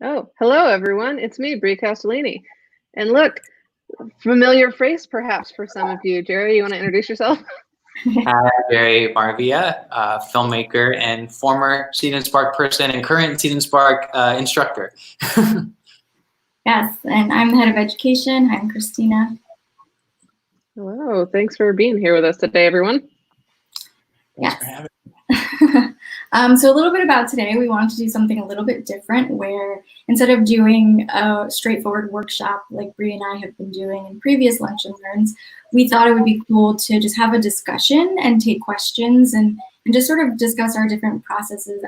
Oh, hello everyone. It's me, Bri Castellini. And look, familiar face perhaps for some of you. Gerry, you want to introduce yourself? Hi, Gerry Maravilla, filmmaker and former Seed&Spark person and current Seed&Spark instructor. Yes, and I'm the head of education. I'm Christina. Hello, thanks for being here with us today, everyone. Yes. So a little bit about today, we wanted to do something a little bit different where instead of doing a straightforward workshop like Bri and I have been doing in previous Lunch and Learns, we thought it would be cool to just have a discussion and take questions and just sort of discuss our different processes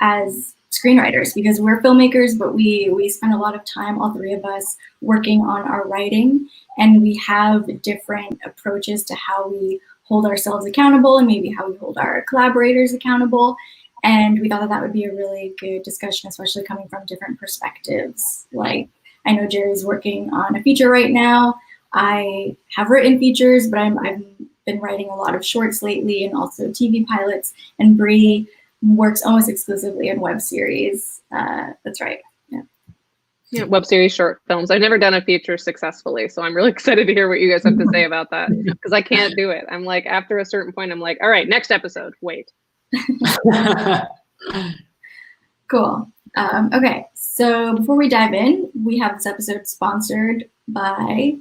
as screenwriters, because we're filmmakers, but we spend a lot of time, all three of us, working on our writing, and we have different approaches to how we hold ourselves accountable and maybe how we hold our collaborators accountable. And we thought that that would be a really good discussion, especially coming from different perspectives. Like, I know Gerry's working on a feature right now. I have written features, but I've been writing a lot of shorts lately and also TV pilots. And Bri works almost exclusively in web series. That's right. Yeah, web series short films. I've never done a feature successfully, so I'm really excited to hear what you guys have to say about that, because I can't do it. I'm like, after a certain point, I'm like, all right, next episode, wait. Cool. Okay, so before we dive in, we have this episode sponsored by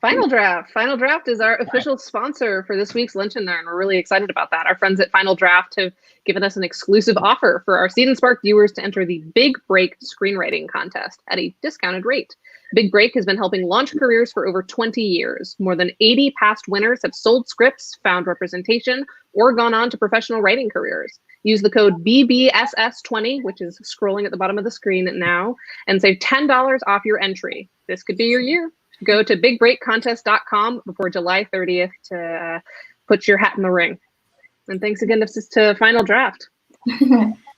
Final Draft. Final Draft is our official sponsor for this week's Lunch and Learn. We're really excited about that. Our friends at Final Draft have given us an exclusive offer for our Seed&Spark viewers to enter the Big Break Screenwriting Contest at a discounted rate. Big Break has been helping launch careers for over 20 years. More than 80 past winners have sold scripts, found representation, or gone on to professional writing careers. Use the code BBSS20, which is scrolling at the bottom of the screen now, and save $10 off your entry. This could be your year. Go to bigbreakcontest.com before July 30th to put your hat in the ring. And thanks again to Final Draft.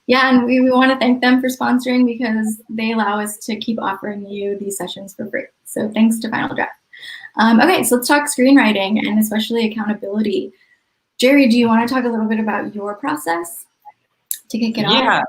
Yeah, and we want to thank them for sponsoring, because they allow us to keep offering you these sessions for free. So thanks to Final Draft. Okay, so let's talk screenwriting and especially accountability. Gerry, do you want to talk a little bit about your process to kick it off? Yeah,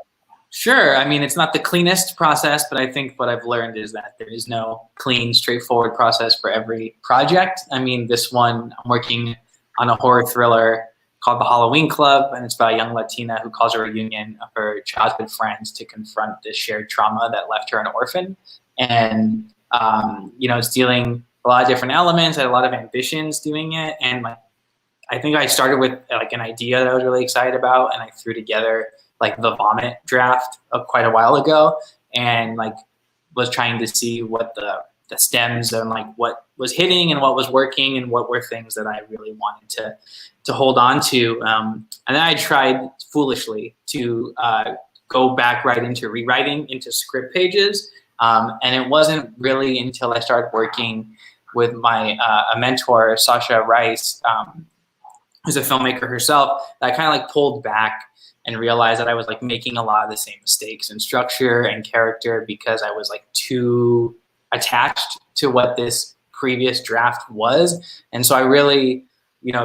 sure. I mean, it's not the cleanest process, but I think what I've learned is that there is no clean, straightforward process for every project. I mean, this one, I'm working on a horror thriller called The Halloween Club, and it's about a young Latina who calls a reunion of her childhood friends to confront this shared trauma that left her an orphan. And, it's dealing a lot of different elements. I had a lot of ambitions doing it. And I think I started with an idea that I was really excited about, and I threw together the vomit draft of quite a while ago, and was trying to see what the stems and what was hitting and what was working and what were things that I really wanted to hold on to. And then I tried foolishly to go back right into rewriting into script pages. And it wasn't really until I started working with my a mentor, Sasha Rice, who's a filmmaker herself, that I kind of pulled back and realized that I was making a lot of the same mistakes in structure and character because I was too attached to what this previous draft was. And so I really,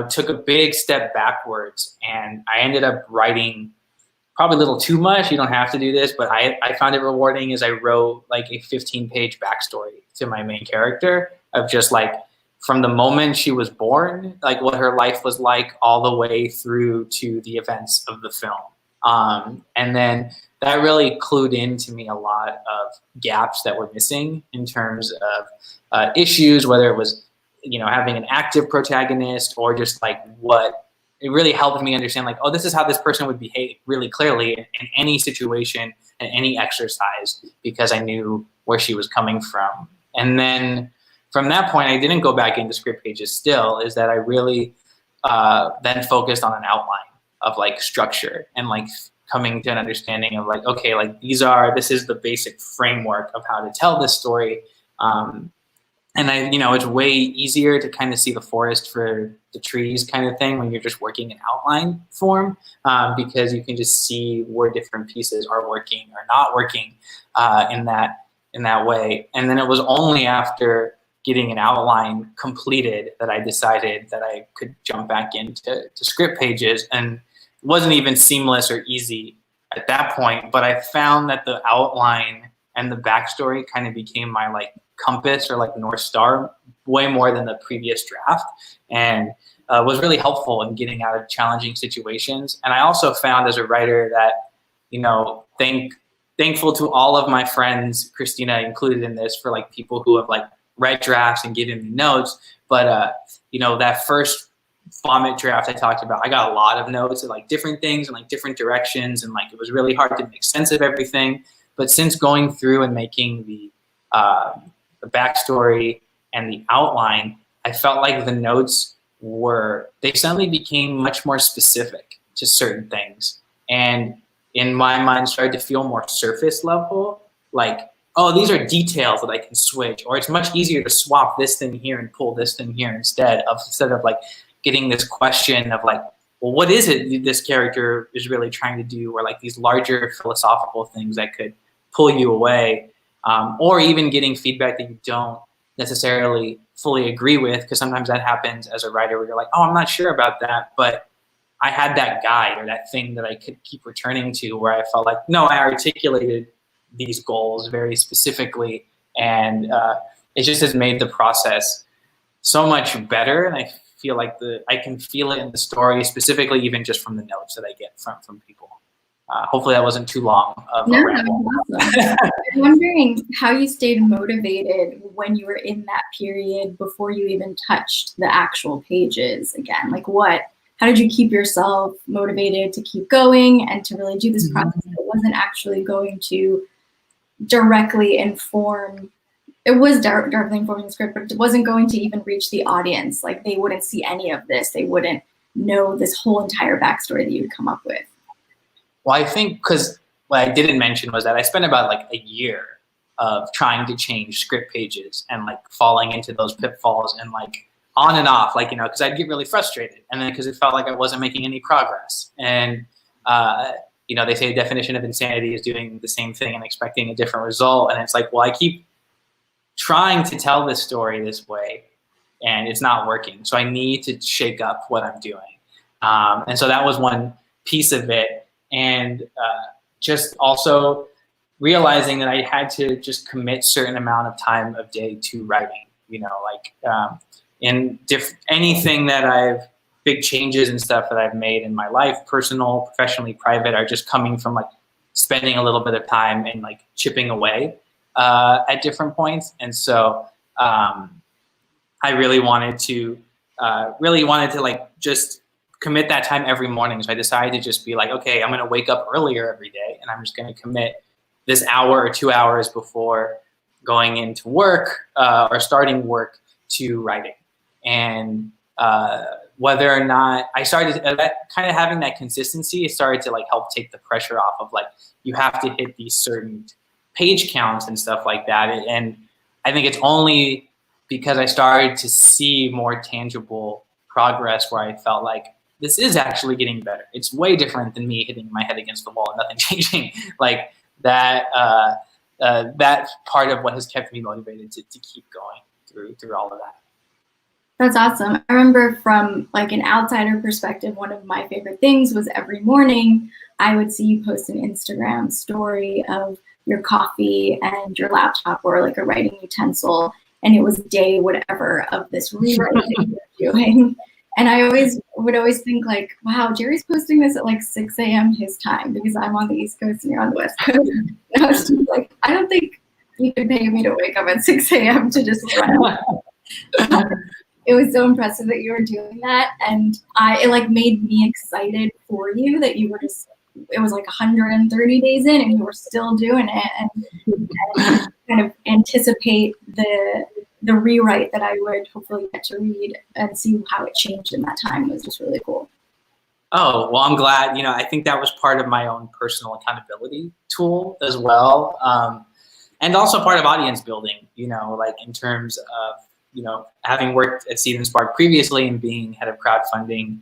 took a big step backwards, and I ended up writing probably a little too much. You don't have to do this, but I found it rewarding as I wrote a 15-page backstory to my main character of just from the moment she was born, what her life was like all the way through to the events of the film. And then that really clued into me a lot of gaps that were missing in terms of issues, whether it was, having an active protagonist or just what it really helped me understand, oh, this is how this person would behave really clearly in any situation and any exercise, because I knew where she was coming from. And then from that point, I didn't go back into script pages still, is that I really then focused on an outline of structure and coming to an understanding of okay, this is the basic framework of how to tell this story. And it's way easier to kind of see the forest for the trees kind of thing when you're just working in outline form, because you can just see where different pieces are working or not working in that way. And then it was only after getting an outline completed that I decided that I could jump back into script pages, and it wasn't even seamless or easy at that point, but I found that the outline and the backstory kind of became my like compass or like North Star way more than the previous draft, and was really helpful in getting out of challenging situations. And I also found as a writer that, you know, thankful to all of my friends, Christina included in this, for like people who have like read drafts and given me notes. But you know, that first vomit draft I talked about, I got a lot of notes of like different things and like different directions, and like it was really hard to make sense of everything. But since going through and making the backstory and the outline, I felt like the notes they suddenly became much more specific to certain things, and in my mind started to feel more surface level, like, oh, these are details that I can switch, or it's much easier to swap this thing here and pull this thing here instead of like getting this question of like, well, what is it this character is really trying to do, or like these larger philosophical things that could pull you away, or even getting feedback that you don't necessarily fully agree with, because sometimes that happens as a writer where you're like, oh, I'm not sure about that, but I had that guide or that thing that I could keep returning to where I felt like, no, I articulated these goals very specifically, and it just has made the process so much better. And I feel like I can feel it in the story, specifically even just from the notes that I get from people. Hopefully that wasn't too long. No, that was awesome. I'm wondering how you stayed motivated when you were in that period before you even touched the actual pages again. Like how did you keep yourself motivated to keep going and to really do this process that wasn't actually going to directly inform, it was directly informing the script, but it wasn't going to even reach the audience. Like they wouldn't see any of this. They wouldn't know this whole entire backstory that you would come up with. Well, I think because what I didn't mention was that I spent about like a year of trying to change script pages and like falling into those pitfalls and like on and off, like, you know, because I'd get really frustrated, and then because it felt like I wasn't making any progress. And you know, they say the definition of insanity is doing the same thing and expecting a different result. And it's like, well, I keep trying to tell this story this way and it's not working. So I need to shake up what I'm doing. And so that was one piece of it. And just also realizing that I had to just commit certain amount of time of day to writing, you know, like anything that big changes and stuff that I've made in my life, personal, professionally, private, are just coming from like spending a little bit of time and like chipping away at different points. And so I really wanted to like just commit that time every morning. So I decided to just be like, okay, I'm going to wake up earlier every day, and I'm just going to commit this hour or 2 hours before going into work or starting work to writing. And whether or not I started kind of having that consistency, it started to like help take the pressure off of like, you have to hit these certain page counts and stuff like that. And I think it's only because I started to see more tangible progress where I felt like this is actually getting better. It's way different than me hitting my head against the wall and nothing changing. Like that part of what has kept me motivated to keep going through all of that. That's awesome. I remember from like an outsider perspective, one of my favorite things was every morning I would see you post an Instagram story of your coffee and your laptop or like a writing utensil, and it was day whatever of this rewriting you're doing. And I would always think like, wow, Gerry's posting this at like 6 a.m. his time because I'm on the East Coast and you're on the West Coast. And I was just like, I don't think you could pay me to wake up at 6 a.m. to just run. It was so impressive that you were doing that. And it like made me excited for you that you were just, it was like 130 days in and you were still doing it, and kind of anticipate the rewrite that I would hopefully get to read and see how it changed in that time. It was just really cool. Oh, well, I'm glad. You know, I think that was part of my own personal accountability tool as well. And also part of audience building, you know, like in terms of, you know, having worked at Seed&Spark previously and being head of crowdfunding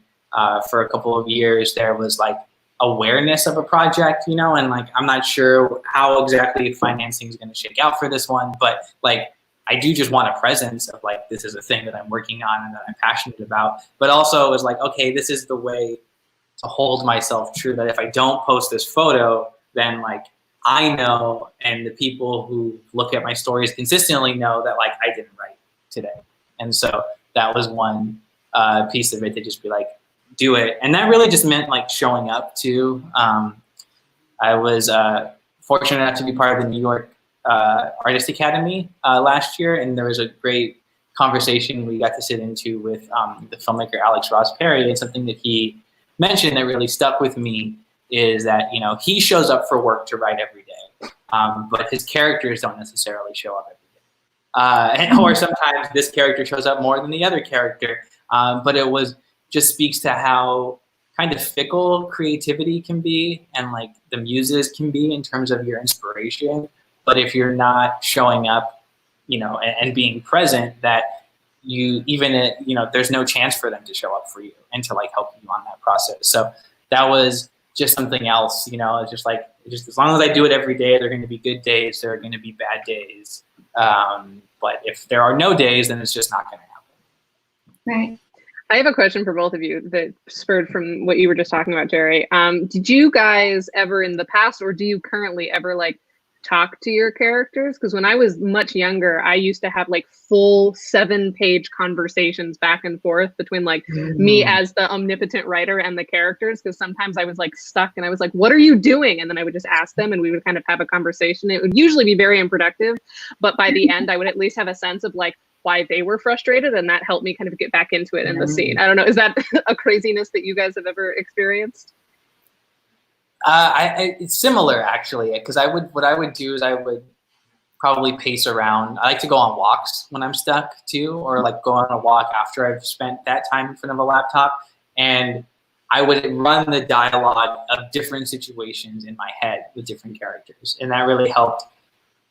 for a couple of years, there was like awareness of a project, you know, and like, I'm not sure how exactly financing is going to shake out for this one, but like, I do just want a presence of like, this is a thing that I'm working on and that I'm passionate about, but also it was like, okay, this is the way to hold myself true that if I don't post this photo, then like I know, and the people who look at my stories consistently know that like I didn't write today. And so that was one piece of it, to just be like, do it. And that really just meant like showing up too. I was fortunate enough to be part of the New York Artist Academy last year, and there was a great conversation we got to sit into with the filmmaker Alex Ross Perry, and something that he mentioned that really stuck with me is that, you know, he shows up for work to write every day, but his characters don't necessarily show up every day. Or sometimes this character shows up more than the other character, but it was just speaks to how kind of fickle creativity can be, and like the muses can be in terms of your inspiration. But if you're not showing up, you know, and being present, that you even, you know, there's no chance for them to show up for you and to like help you on that process. So that was just something else, you know. It's just like, just as long as I do it every day, there are going to be good days, there are going to be bad days. But if there are no days, then it's just not going to happen. Right. I have a question for both of you that spurred from what you were just talking about, Gerry. Did you guys ever in the past, or do you currently ever like talk to your characters? Because when I was much younger, I used to have like full 7-page conversations back and forth between like me as the omnipotent writer and the characters, because sometimes I was like stuck and I was like, what are you doing? And then I would just ask them and we would kind of have a conversation. It would usually be very unproductive, but by the end I would at least have a sense of like why they were frustrated, and that helped me kind of get back into it in the scene. I don't know, is that a craziness that you guys have ever experienced? It's similar actually, because what I would do is I would probably pace around. I like to go on walks when I'm stuck too, or like go on a walk after I've spent that time in front of a laptop, and I would run the dialogue of different situations in my head with different characters, and that really helped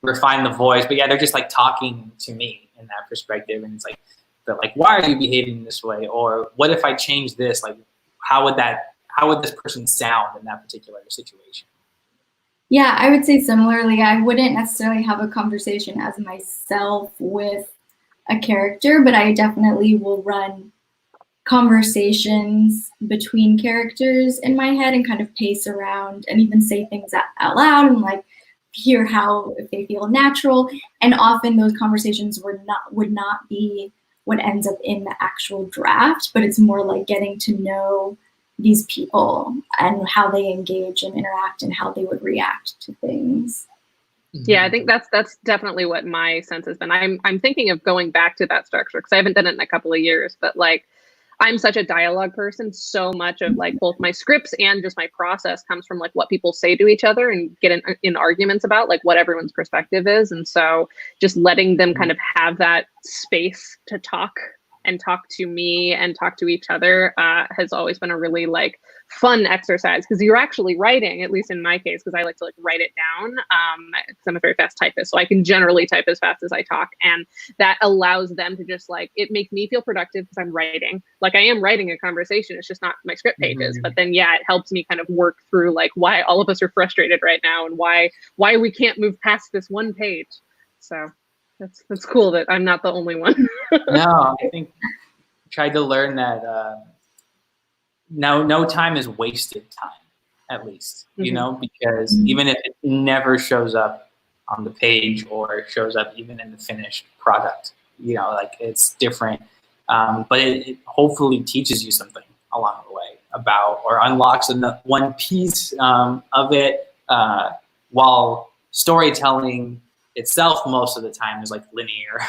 refine the voice. But yeah, they're just like talking to me in that perspective, and it's like, they're like, why are you behaving this way? Or what if I change this? Like, how would this person sound in that particular situation? Yeah, I would say similarly. I wouldn't necessarily have a conversation as myself with a character, but I definitely will run conversations between characters in my head and kind of pace around and even say things out loud and like hear how, if they feel natural. And often those conversations would not be what ends up in the actual draft, but it's more like getting to know these people and how they engage and interact and how they would react to things. Yeah, I think that's definitely what my sense has been. I'm thinking of going back to that structure because I haven't done it in a couple of years, but like I'm such a dialogue person. So much of like both my scripts and just my process comes from like what people say to each other and get in arguments about like what everyone's perspective is. And so just letting them kind of have that space to talk and talk to me and talk to each other has always been a really like fun exercise, because you're actually writing, at least in my case, because I like to like write it down because I'm a very fast typist, so I can generally type as fast as I talk, and that allows them to just like, it makes me feel productive because I'm writing, like I am writing a conversation, it's just not my script pages. But then yeah, it helps me kind of work through like why all of us are frustrated right now and why we can't move past this one page. So that's cool that I'm not the only one. No, I think I tried to learn that no time is wasted time, at least, you know, because even if it never shows up on the page or shows up even in the finished product, you know, like it's different. But it hopefully teaches you something along the way about, or unlocks one piece of it, while storytelling itself most of the time is like linear.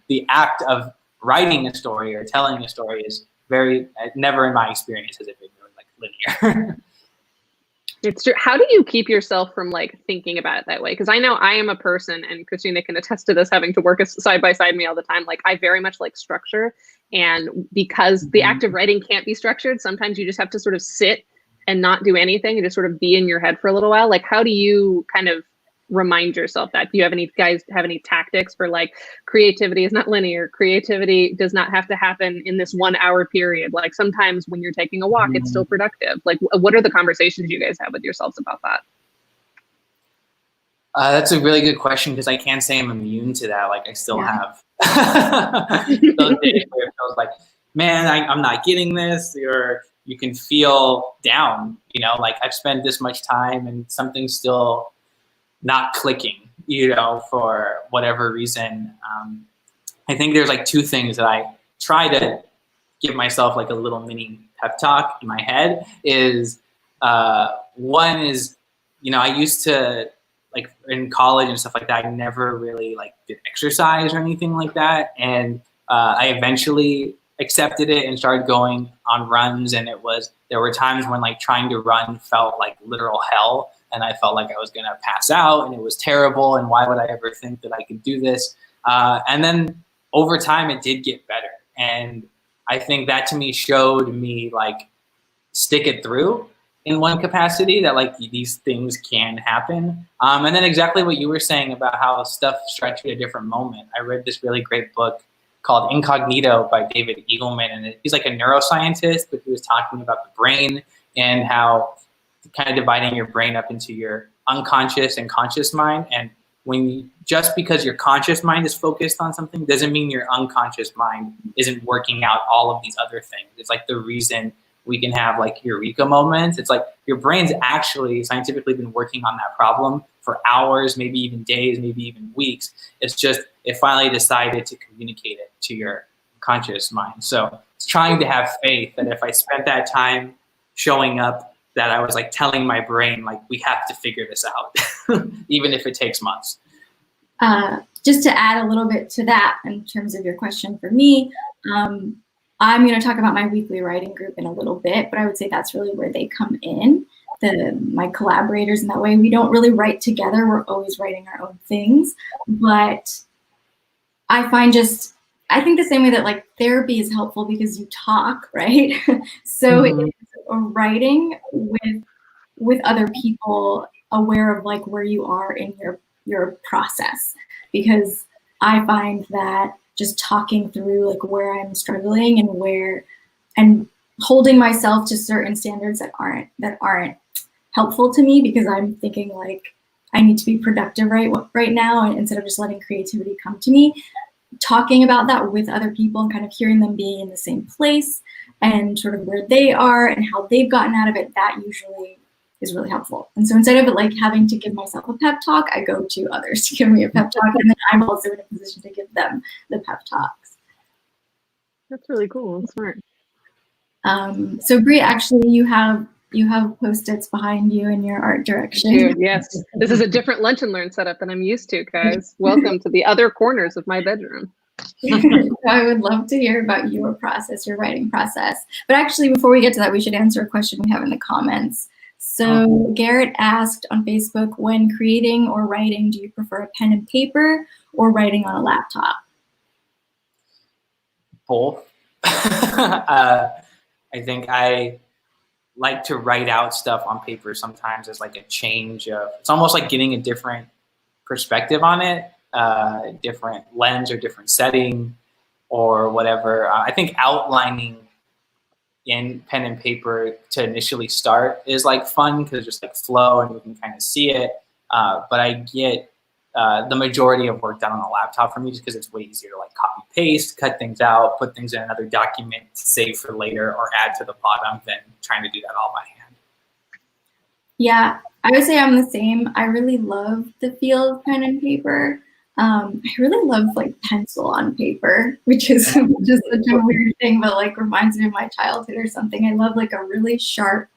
The act of writing a story or telling a story is never in my experience has it been really like linear. It's true. How do you keep yourself from like thinking about it that way? Because I know I am a person, and Christina can attest to this, having to work side by side me all the time. Like I very much like structure, and because the act of writing can't be structured, sometimes you just have to sort of sit and not do anything and just sort of be in your head for a little while. Like how do you kind of remind yourself that? Do you have any tactics for like, creativity is not linear, creativity does not have to happen in this 1 hour period? Like sometimes when you're taking a walk, it's still productive. Like what are the conversations you guys have with yourselves about that? That's a really good question, because I can't say I'm immune to that. Like I still have those days where it feels like, man, I'm not getting this, or you can feel down, you know, like I've spent this much time and something's still not clicking, you know, for whatever reason. I think there's like two things that I try to give myself like a little mini pep talk in my head is, one is, you know, I used to, like in college and stuff like that, I never really like did exercise or anything like that. And I eventually accepted it and started going on runs. And there were times when like trying to run felt like literal hell. And I felt like I was gonna pass out and it was terrible. And why would I ever think that I could do this? And then over time it did get better. And I think that to me showed me like stick it through in one capacity, that like these things can happen. And then exactly what you were saying about how stuff strikes you at a different moment. I read this really great book called Incognito by David Eagleman, and he's like a neuroscientist, but he was talking about the brain and how kind of dividing your brain up into your unconscious and conscious mind. And just because your conscious mind is focused on something doesn't mean your unconscious mind isn't working out all of these other things. It's like the reason we can have like eureka moments. It's like your brain's actually scientifically been working on that problem for hours, maybe even days, maybe even weeks. It's just, it finally decided to communicate it to your conscious mind. So it's trying to have faith that if I spent that time showing up, that I was like telling my brain, like, we have to figure this out, even if it takes months. Just to add a little bit to that in terms of your question for me, I'm going to talk about my weekly writing group in a little bit, but I would say that's really where they come in, my collaborators in that way. We don't really write together. We're always writing our own things. But I find I think the same way that like therapy is helpful because you talk, right? So it's writing with other people aware of like where you are in your process, because I find that just talking through like where I'm struggling and holding myself to certain standards that aren't helpful to me, because I'm thinking like I need to be productive right now, and instead of just letting creativity come to me, talking about that with other people and kind of hearing them being in the same place and sort of where they are and how they've gotten out of it, that usually is really helpful. And so instead of it like having to give myself a pep talk, I go to others to give me a pep talk, and then I'm also in a position to give them the pep talks. That's really cool. That's smart. So Bri, actually, you have Post-its behind you in your art direction. Dude, yes, this is a different Lunch and Learn setup than I'm used to, guys. Welcome to the other corners of my bedroom. I would love to hear about your process, your writing process. But actually, before we get to that, we should answer a question we have in the comments. So Garrett asked on Facebook, when creating or writing, do you prefer a pen and paper or writing on a laptop? Both. I think I like to write out stuff on paper sometimes as like a change of, it's almost like getting a different perspective on it, different lens or different setting or whatever. I think outlining in pen and paper to initially start is like fun because it's just like flow and you can kind of see it. But I get the majority of work done on a laptop for me just because it's way easier to like copy paste, cut things out, put things in another document to save for later or add to the bottom than trying to do that all by hand. Yeah, I would say I'm the same. I really love the feel of pen and paper. I really love like pencil on paper, which is just such a weird thing, but like reminds me of my childhood or something. I love like a really sharp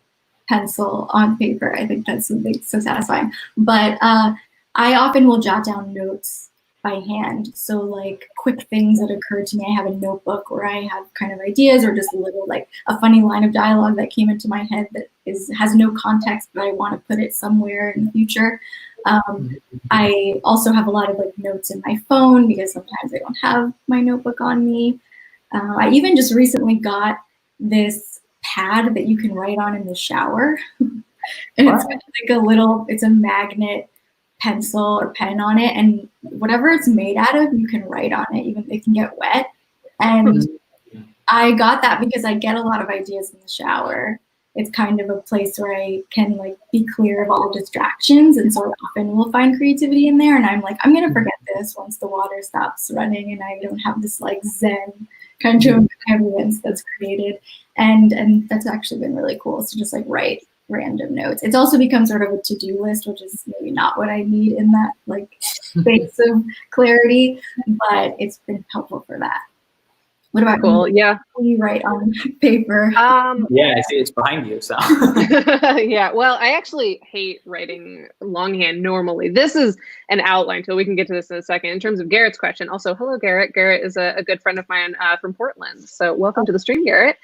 pencil on paper. I think that's something so satisfying. But I often will jot down notes by hand. So like quick things that occur to me. I have a notebook where I have kind of ideas or just a little like a funny line of dialogue that came into my head that has no context, but I want to put it somewhere in the future. I also have a lot of like notes in my phone because sometimes I don't have my notebook on me. I even just recently got this pad that you can write on in the shower. And it's like it's a magnet pencil or pen on it, and whatever it's made out of, you can write on it, even it can get wet. And I got that because I get a lot of ideas in the shower. It's kind of a place where I can like be clear of all distractions, and so often we'll find creativity in there, and I'm like, I'm gonna forget this once the water stops running and I don't have this like zen kind of evidence that's created. And that's actually been really cool. So just like write random notes. It's also become sort of a to-do list, which is maybe not what I need in that like space of clarity, but it's been helpful for that. What about you? Yeah. What do you write on paper? Yeah, I see it's behind you. So yeah. Well, I actually hate writing longhand normally. This is an outline, so we can get to this in a second. In terms of Garrett's question, also, hello, Garrett. Garrett is a good friend of mine from Portland. So welcome to the stream, Garrett.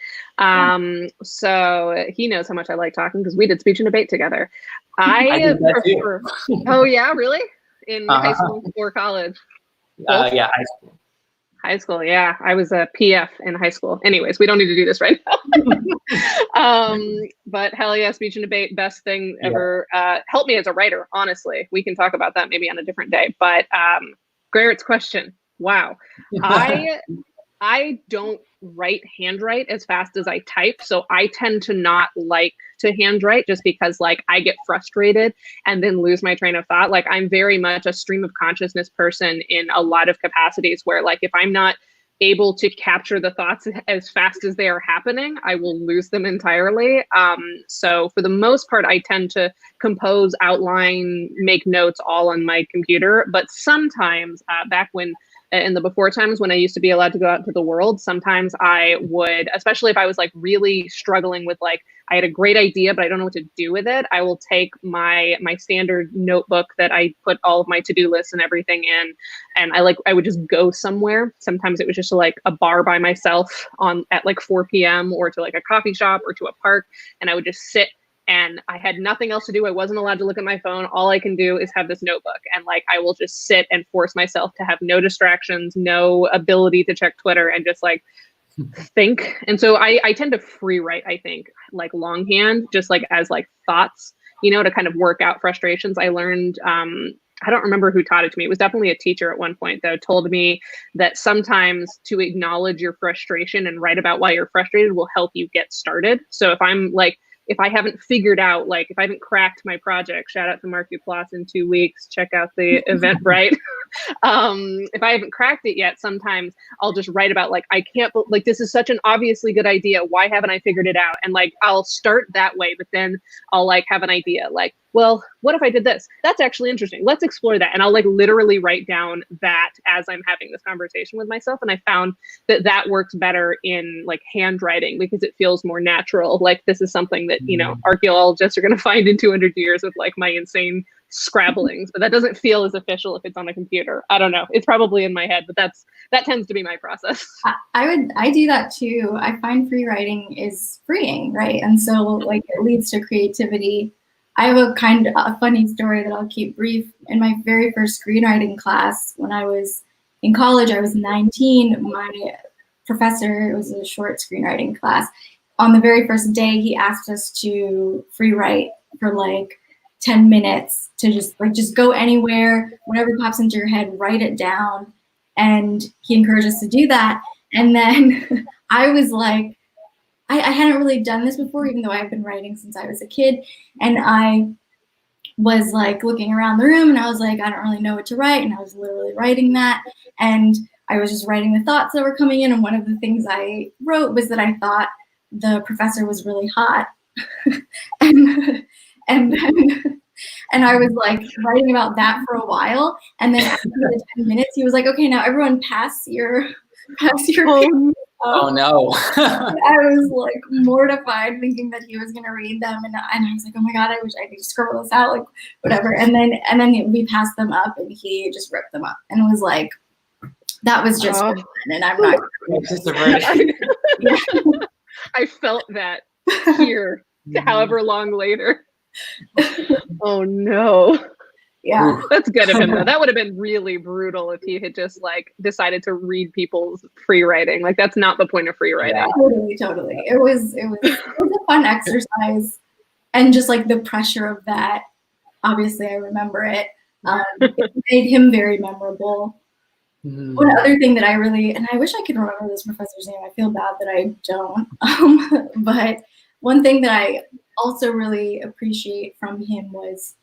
So he knows how much I like talking because we did speech and debate together. I prefer. Oh yeah, really? In high school or college? Yeah, high school. High school, yeah. I was a PF in high school. Anyways, we don't need to do this right now. But hell yeah, speech and debate, best thing ever. Helped me as a writer, honestly. We can talk about that maybe on a different day. But Garrett's question, wow. I don't handwrite as fast as I type. So I tend to not like to handwrite just because like I get frustrated and then lose my train of thought. Like I'm very much a stream of consciousness person in a lot of capacities where like if I'm not able to capture the thoughts as fast as they are happening, I will lose them entirely. So for the most part, I tend to compose, outline, make notes all on my computer. But sometimes back when in the before times when I used to be allowed to go out into the world, sometimes I would, especially if I was like really struggling with like, I had a great idea, but I don't know what to do with it. I will take my standard notebook that I put all of my to-do lists and everything in. And I would just go somewhere. Sometimes it was just to like a bar by myself at like 4 p.m. or to like a coffee shop or to a park. And I would just sit and I had nothing else to do. I wasn't allowed to look at my phone. All I can do is have this notebook. And like, I will just sit and force myself to have no distractions, no ability to check Twitter and just like think. And so I tend to free write, I think, like longhand, just like as like thoughts, you know, to kind of work out frustrations. I learned, I don't remember who taught it to me. It was definitely a teacher at one point though, told me that sometimes to acknowledge your frustration and write about why you're frustrated will help you get started. So if I haven't figured out, like if I haven't cracked my project, shout out to Mark Duplass in 2 weeks, check out the Eventbrite. If I haven't cracked it yet, sometimes I'll just write about like, like this is such an obviously good idea. Why haven't I figured it out? And like, I'll start that way, but then I'll like have an idea like, well, what if I did this? That's actually interesting. Let's explore that. And I'll like literally write down that as I'm having this conversation with myself. And I found that works better in like handwriting because it feels more natural. Like this is something that, you know, archaeologists are going to find in 200 years with like my insane scrabblings, but that doesn't feel as official if it's on a computer. I don't know. It's probably in my head, but that tends to be my process. I do that too. I find free writing is freeing, right? And so like it leads to creativity. I have a funny story that I'll keep brief. In my very first screenwriting class, when I was in college, I was 19. My professor, it was a short screenwriting class. On the very first day, he asked us to free write for like 10 minutes to just go anywhere, whatever pops into your head, write it down. And he encouraged us to do that. And then I was like, I hadn't really done this before, even though I've been writing since I was a kid. And I was like looking around the room and I was like, I don't really know what to write. And I was literally writing that. And I was just writing the thoughts that were coming in. And one of the things I wrote was that I thought the professor was really hot. and I was like writing about that for a while. And then after the 10 minutes, he was like, okay, now everyone pass your Oh no. I was like mortified thinking that he was gonna read them, and I was like, oh my god, I wish I could just scribble this out, like whatever. And then we passed them up and he just ripped them up and was like, that was just fun, and I'm not I felt that here however long later. Oh no. Yeah. That's good of him though. That would have been really brutal if he had just like decided to read people's free writing. Like that's not the point of free writing. Yeah, totally. It was a fun exercise, and just like the pressure of that. Obviously, I remember it. It made him very memorable. One other thing that I really, and I wish I could remember this professor's name. I feel bad that I don't. But one thing that I also really appreciate from him was,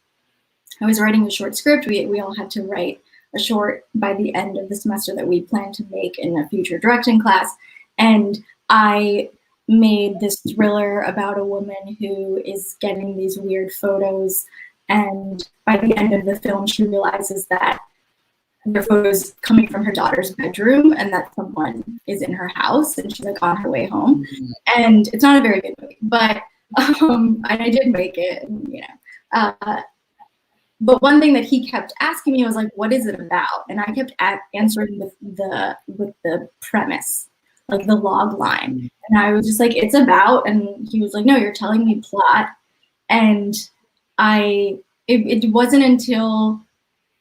I was writing a short script. We all had to write a short by the end of the semester that we planned to make in a future directing class. And I made this thriller about a woman who is getting these weird photos, and by the end of the film, she realizes that they're photos coming from her daughter's bedroom and that someone is in her house, and she's like on her way home. And it's not a very good movie, but and I did make it, and, you know. But one thing that he kept asking me was like, what is it about? And I kept answering with the premise, like the log line. And I was just like, it's about, and he was like, no, you're telling me plot. And it wasn't until,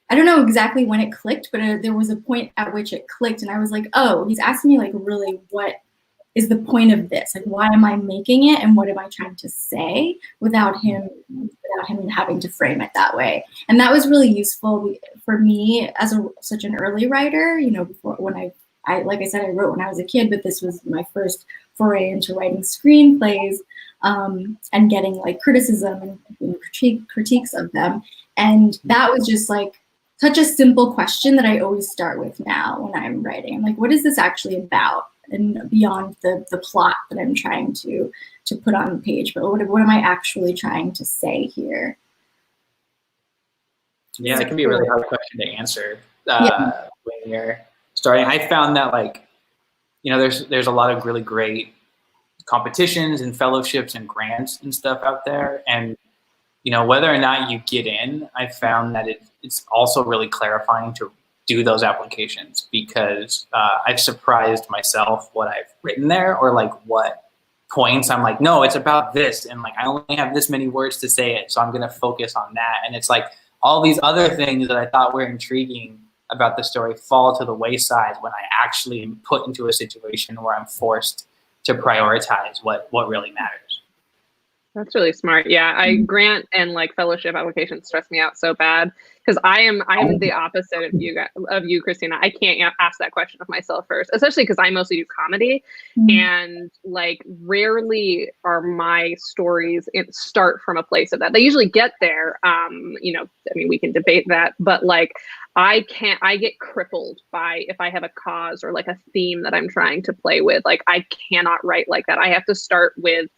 I don't know exactly when it clicked, but there was a point at which it clicked, and I was like, oh, he's asking me like, really, what is the point of this? Like, why am I making it, and what am I trying to say without him having to frame it that way? And that was really useful for me as such an early writer. You know, before, when I like I said, I wrote when I was a kid, but this was my first foray into writing screenplays, and getting like criticism and critiques of them. And that was just like such a simple question that I always start with now when I'm writing. I'm like, what is this actually about? And beyond the plot that I'm trying to put on the page, but what am I actually trying to say here? Yeah, it can be a really hard question to answer when you're starting. I found that, like, you know, there's a lot of really great competitions and fellowships and grants and stuff out there, and you know, whether or not you get in, I found that it's also really clarifying to do those applications, because I've surprised myself what I've written there, or like what points I'm like, no, it's about this, and like I only have this many words to say it, so I'm gonna focus on that. And it's like all these other things that I thought were intriguing about the story fall to the wayside when I actually am put into a situation where I'm forced to prioritize what really matters. That's really smart. Yeah, grant and like fellowship applications stress me out so bad, because I am the opposite of you, Christina. I can't ask that question of myself first, especially because I mostly do comedy, and like rarely are my stories start from a place of that. They usually get there. You know, I mean, we can debate that, but like I get crippled by if I have a cause or like a theme that I'm trying to play with. Like I cannot write like that. I have to start with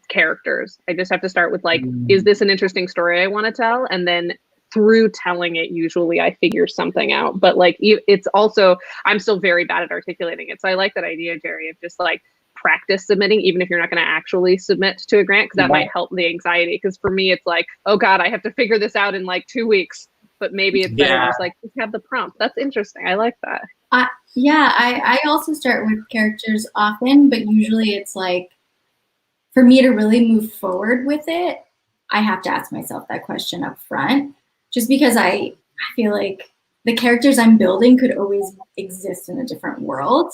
characters. I just have to start with like, is this an interesting story I want to tell? And then through telling it, usually I figure something out. But like, it's also, I'm still very bad at articulating it. So I like that idea, Gerry, of just like practice submitting, even if you're not going to actually submit to a grant, because that might help the anxiety. Because for me, it's like, oh God, I have to figure this out in like 2 weeks. But maybe it's better just like, just have the prompt. That's interesting. I like that. I also start with characters often, but usually it's like, for me to really move forward with it, I have to ask myself that question up front, just because I feel like the characters I'm building could always exist in a different world.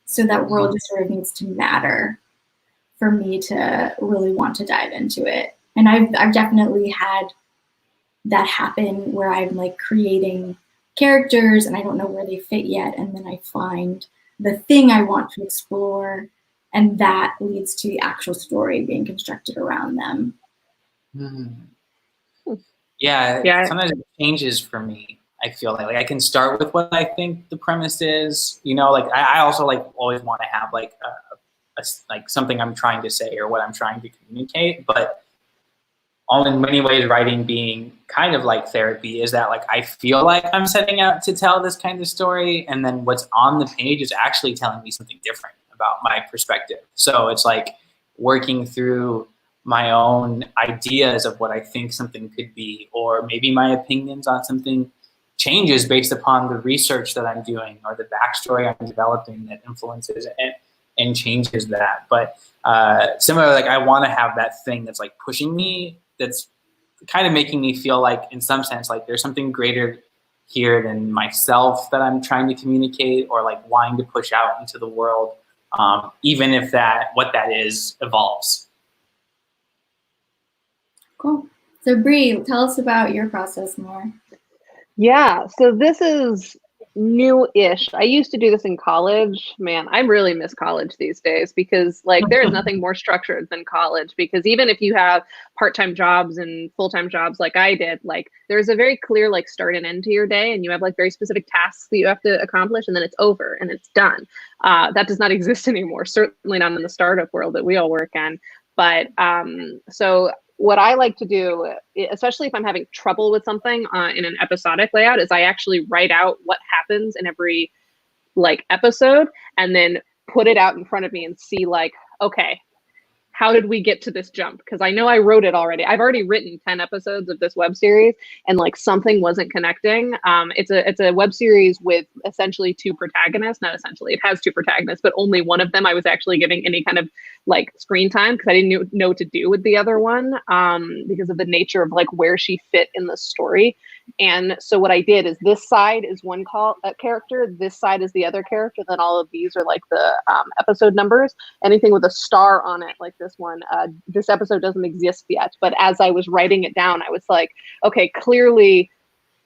So that world just sort of needs to matter for me to really want to dive into it. And I've definitely had that happen where I'm like creating characters and I don't know where they fit yet. And then I find the thing I want to explore, and that leads to the actual story being constructed around them. Yeah, sometimes it changes for me. I feel like I can start with what I think the premise is, you know, like I also like always want to have like like something I'm trying to say or what I'm trying to communicate, but all in many ways writing being kind of like therapy is that like I feel like I'm setting out to tell this kind of story, and then what's on the page is actually telling me something different about my perspective. So it's like working through my own ideas of what I think something could be, or maybe my opinions on something changes based upon the research that I'm doing or the backstory I'm developing that influences it and changes that. But similarly, like I want to have that thing that's like pushing me, that's kind of making me feel like, in some sense, like there's something greater here than myself that I'm trying to communicate or like wanting to push out into the world, even if what that is evolves. Cool. So Bri, tell us about your process more. Yeah, so this is new-ish. I used to do this in college. Man, I really miss college these days because like there is nothing more structured than college, because even if you have part-time jobs and full-time jobs like I did, like there's a very clear like start and end to your day, and you have like very specific tasks that you have to accomplish, and then it's over and it's done. That does not exist anymore, certainly not in the startup world that we all work in. But so what I like to do, especially if I'm having trouble with something in an episodic layout, is I actually write out what happens in every like episode and then put it out in front of me and see like, okay, how did we get to this jump? Because I know I wrote it already. I've already written 10 episodes of this web series, and like something wasn't connecting. It's a web series with essentially two protagonists. Not essentially, it has two protagonists, but only one of them I was actually giving any kind of like screen time because I didn't know what to do with the other one because of the nature of like where she fit in the story. And so what I did is this side is one character, this side is the other character. Then all of these are like the episode numbers. Anything with a star on it, like this one, this episode doesn't exist yet. But as I was writing it down, I was like, okay, clearly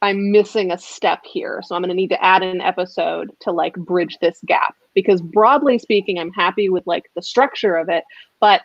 I'm missing a step here. So I'm going to need to add an episode to like bridge this gap, because broadly speaking, I'm happy with like the structure of it, but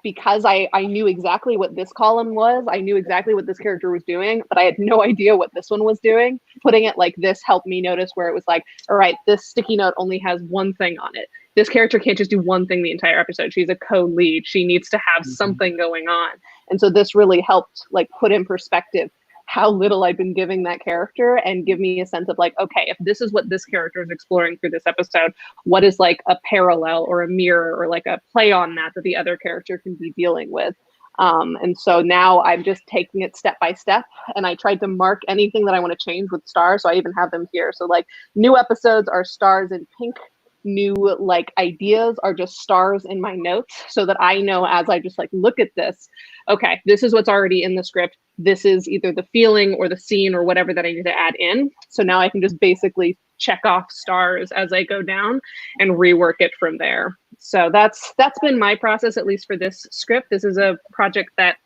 because I knew exactly what this column was, I knew exactly what this character was doing, but I had no idea what this one was doing. Putting it like this helped me notice where it was like, all right, this sticky note only has one thing on it. This character can't just do one thing the entire episode. She's a co-lead. She needs to have something going on. And so this really helped like put in perspective how little I've been giving that character and give me a sense of like, okay, if this is what this character is exploring through this episode, what is like a parallel or a mirror or like a play on that the other character can be dealing with? And so now I'm just taking it step by step, and I tried to mark anything that I want to change with stars. So I even have them here. So like new episodes are stars in pink. New like ideas are just stars in my notes, so that I know as I just like look at this, okay, this is what's already in the script. This is either the feeling or the scene or whatever that I need to add in. So now I can just basically check off stars as I go down and rework it from there. So that's been my process, at least for this script. This is a project that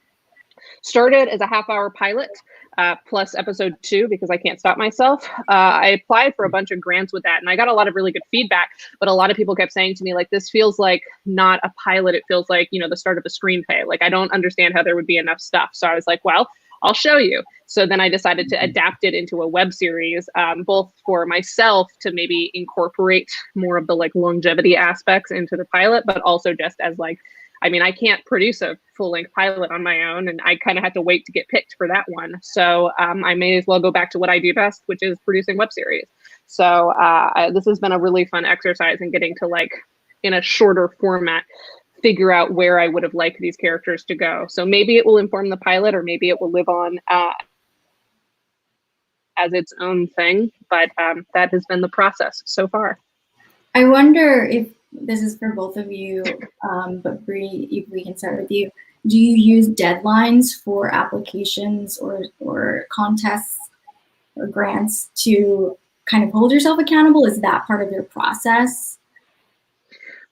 started as a half-hour pilot plus episode 2 because I can't stop myself. I applied for a bunch of grants with that, and I got a lot of really good feedback, but a lot of people kept saying to me, like, this feels like not a pilot. It feels like, you know, the start of a screenplay. Like, I don't understand how there would be enough stuff. So I was like, well, I'll show you. So then I decided to adapt it into a web series, both for myself to maybe incorporate more of the like longevity aspects into the pilot, but also just as like, I mean, I can't produce a full-length pilot on my own, and I kind of had to wait to get picked for that one. So I may as well go back to what I do best, which is producing web series. So this has been a really fun exercise in getting to, like, in a shorter format, figure out where I would have liked these characters to go. So maybe it will inform the pilot, or maybe it will live on as its own thing. But that has been the process so far. I wonder if this is for both of you, but Bri, if we can start with you. Do you use deadlines for applications or contests or grants to kind of hold yourself accountable? Is that part of your process?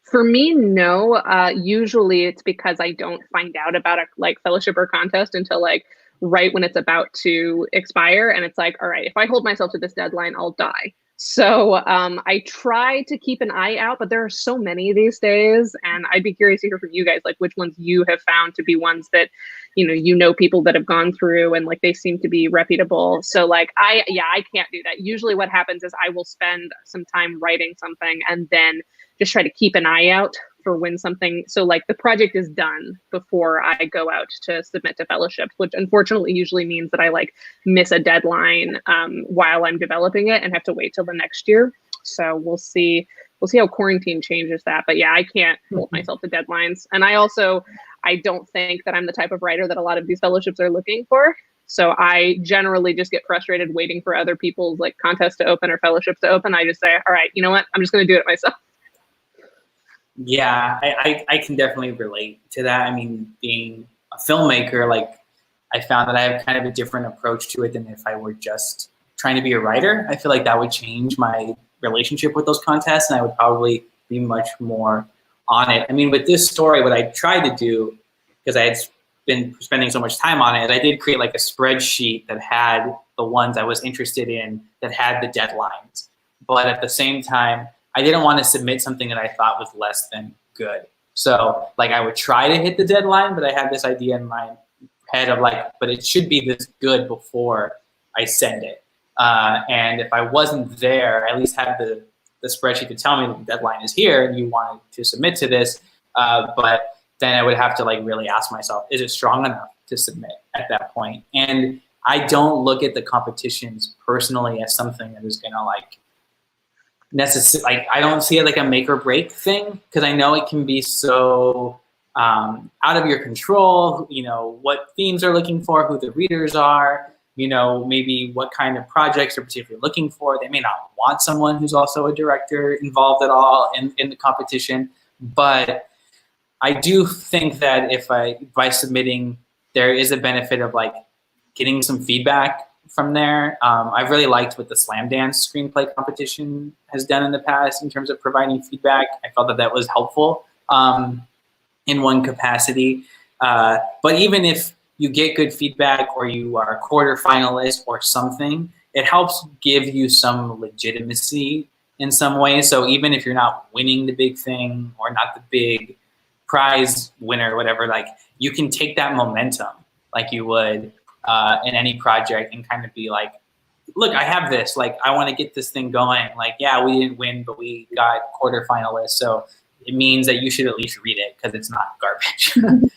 For me, no. Usually it's because I don't find out about a like fellowship or contest until like right when it's about to expire. And it's like, all right, if I hold myself to this deadline, I'll die. So I try to keep an eye out, but there are so many these days, and I'd be curious to hear from you guys, like which ones you have found to be ones that, you know people that have gone through and like they seem to be reputable. So like I can't do that. Usually what happens is I will spend some time writing something and then just try to keep an eye out for when something, so like the project is done before I go out to submit to fellowships, which unfortunately usually means that I like miss a deadline while I'm developing it and have to wait till the next year. So we'll see how quarantine changes that. But yeah, I can't hold myself to deadlines. And I don't think that I'm the type of writer that a lot of these fellowships are looking for. So I generally just get frustrated waiting for other people's like contests to open or fellowships to open. I just say, all right, you know what? I'm just going to do it myself. Yeah, I can definitely relate to that. I mean, being a filmmaker, like I found that I have kind of a different approach to it than if I were just trying to be a writer. I feel like that would change my relationship with those contests, and I would probably be much more on it. I mean, with this story, what I tried to do, because I had been spending so much time on it, I did create like a spreadsheet that had the ones I was interested in that had the deadlines. But at the same time, I didn't want to submit something that I thought was less than good. So like I would try to hit the deadline, but I had this idea in my head of like, but it should be this good before I send it. And if I wasn't there, I at least have the spreadsheet to tell me that the deadline is here and you wanted to submit to this. But then I would have to like really ask myself, is it strong enough to submit at that point? And I don't look at the competitions personally as something that is gonna like like I don't see it like a make or break thing, because I know it can be so out of your control, you know, what themes are looking for, who the readers are, you know, maybe what kind of projects they're particularly looking for. They may not want someone who's also a director involved at all in the competition. But I do think that if by submitting, there is a benefit of like getting some feedback from there. I've really liked what the Slam Dance screenplay competition has done in the past in terms of providing feedback. I felt that that was helpful in one capacity. But even if you get good feedback or you are a quarter finalist or something, it helps give you some legitimacy in some ways. So even if you're not winning the big thing or not the big prize winner or whatever, like you can take that momentum like you would in any project and kind of be like, look, I have this, like, I want to get this thing going. Like, yeah, we didn't win, but we got quarter finalists. So it means that you should at least read it because it's not garbage.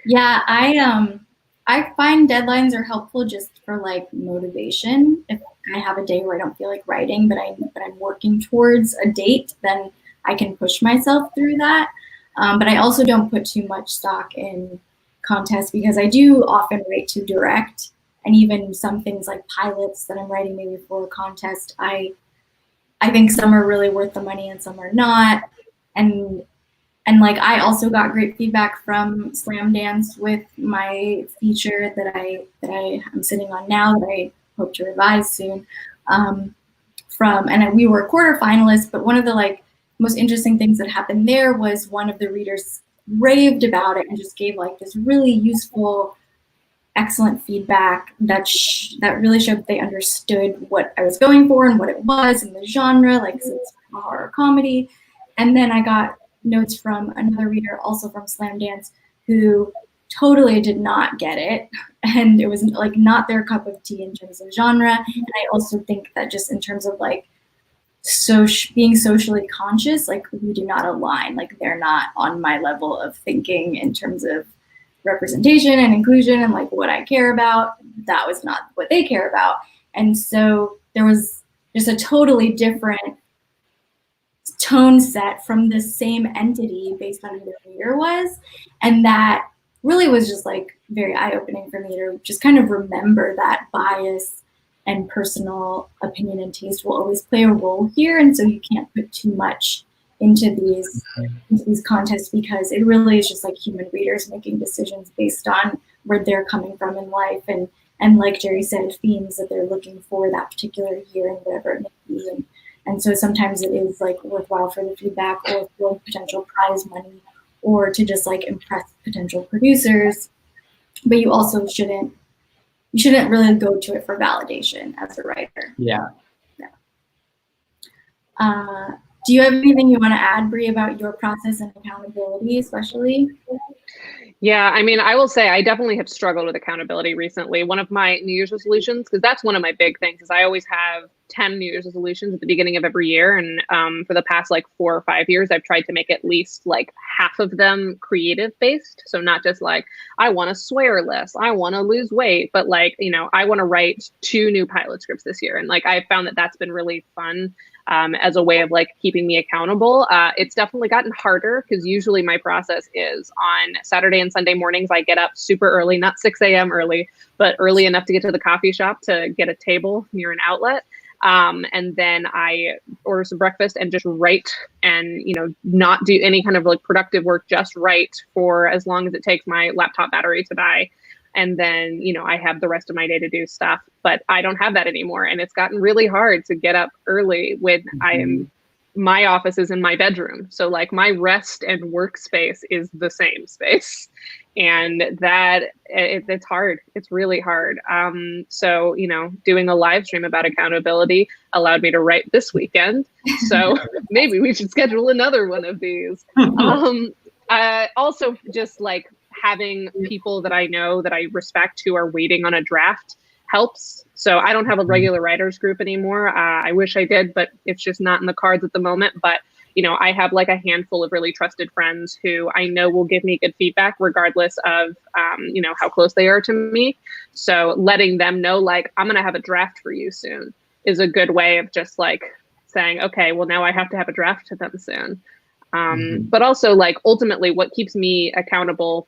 Yeah, I find deadlines are helpful just for like motivation. If I have a day where I don't feel like writing, but I'm working towards a date, then I can push myself through that. But I also don't put too much stock in contests because I do often write to direct, and even some things like pilots that I'm writing maybe for a contest, I think some are really worth the money and some are not. And like I also got great feedback from Slam Dance with my feature that I am sitting on now that I hope to revise soon. And we were quarter finalists, but one of the like most interesting things that happened there was one of the readers raved about it and just gave like this really useful, excellent feedback that really showed that they understood what I was going for and what it was and the genre, like it's a horror comedy. And then I got notes from another reader, also from Slam Dance, who totally did not get it. And it was like not their cup of tea in terms of genre. And I also think that just in terms of like being socially conscious, like we do not align, like they're not on my level of thinking in terms of representation and inclusion and like what I care about. That was not what they care about. And so there was just a totally different tone set from the same entity based on who the reader was. And that really was just like very eye-opening for me to just kind of remember that bias and personal opinion and taste will always play a role here. And so you can't put too much into these contests because it really is just like human readers making decisions based on where they're coming from in life and like Gerry said, themes that they're looking for that particular year and whatever it may be. And so sometimes it is like worthwhile for the feedback or for potential prize money or to just like impress potential producers. But you also shouldn't really go to it for validation as a writer. Yeah. Do you have anything you want to add, Bri, about your process and accountability, especially? Yeah, I mean, I will say I definitely have struggled with accountability recently. One of my New Year's resolutions, because that's one of my big things, is I always have 10 New Year's resolutions at the beginning of every year. And for the past like 4 or 5 years, I've tried to make at least like half of them creative based. So not just like, I want to swear less, I want to lose weight, but like, you know, I want to write 2 new pilot scripts this year. And like, I found that that's been really fun. As a way of like keeping me accountable. It's definitely gotten harder because usually my process is on Saturday and Sunday mornings. I get up super early, not 6 a.m. early, but early enough to get to the coffee shop to get a table near an outlet. And then I order some breakfast and just write and, you know, not do any kind of like productive work, just write for as long as it takes my laptop battery to die. And then, you know, I have the rest of my day to do stuff, but I don't have that anymore. And it's gotten really hard to get up early when I am my office is in my bedroom. So like my rest and workspace is the same space. And it's hard. It's really hard. So, doing a live stream about accountability allowed me to write this weekend. So maybe we should schedule another one of these. Also just like having people that I know that I respect who are waiting on a draft helps. So I don't have a regular writers group anymore. I wish I did, but it's just not in the cards at the moment. But, I have like a handful of really trusted friends who I know will give me good feedback regardless of, how close they are to me. So letting them know, like, I'm going to have a draft for you soon is a good way of just like saying, okay, well, now I have to have a draft to them soon. But also like ultimately what keeps me accountable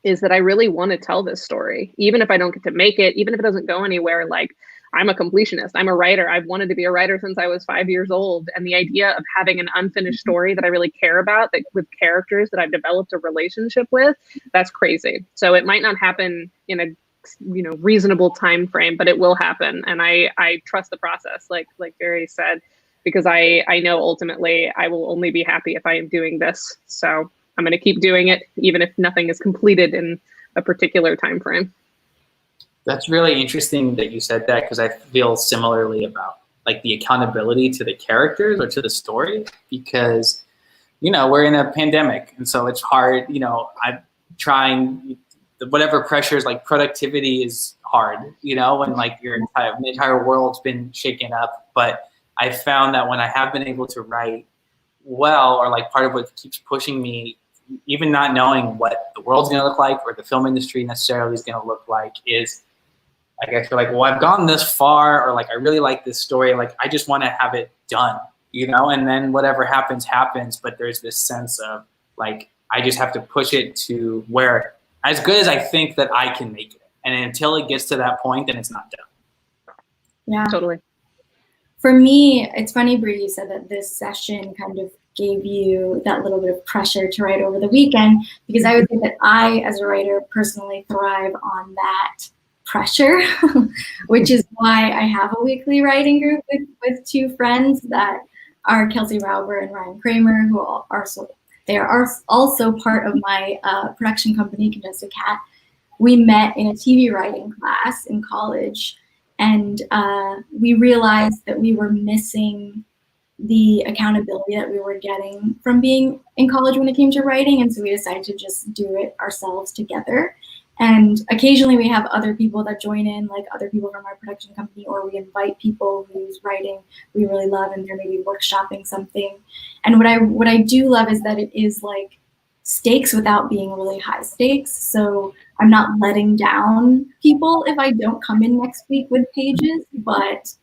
is that I really want to tell this story, even if I don't get to make it, even if it doesn't go anywhere. Like, I'm a completionist. I'm a writer. I've wanted to be a writer since I was 5 years old. And the idea of having an unfinished story that I really care about, that with characters that I've developed a relationship with, that's crazy. So it might not happen in a reasonable time frame, but it will happen. And I trust the process, like Gerry said, because I know ultimately I will only be happy if I am doing this. So I'm going to keep doing it, even if nothing is completed in a particular time frame. That's really interesting that you said that, because I feel similarly about like the accountability to the characters or to the story, because, we're in a pandemic. And so it's hard, I'm trying whatever pressures, like productivity is hard, when like the entire world's been shaken up. But I found that when I have been able to write well, or like part of what keeps pushing me, even not knowing what the world's going to look like or the film industry necessarily is going to look like, is like, I feel like, well, I've gone this far, or like, I really like this story. Like, I just want to have it done, and then whatever happens, happens. But there's this sense of like, I just have to push it to where as good as I think that I can make it. And until it gets to that point, then it's not done. Yeah, totally. For me, it's funny, Bri, you said that this session kind of gave you that little bit of pressure to write over the weekend, because I would say that I, as a writer, personally thrive on that pressure, which is why I have a weekly writing group with two friends that are Kelsey Rauber and Ryan Kramer, who are also part of my production company, Contested Cat. We met in a TV writing class in college, and we realized that we were missing the accountability that we were getting from being in college when it came to writing, and so we decided to just do it ourselves together. And occasionally we have other people that join in, like other people from our production company, or we invite people whose writing we really love and they're maybe workshopping something. And what I do love is that it is like stakes without being really high stakes. So I'm not letting down people if I don't come in next week with pages, but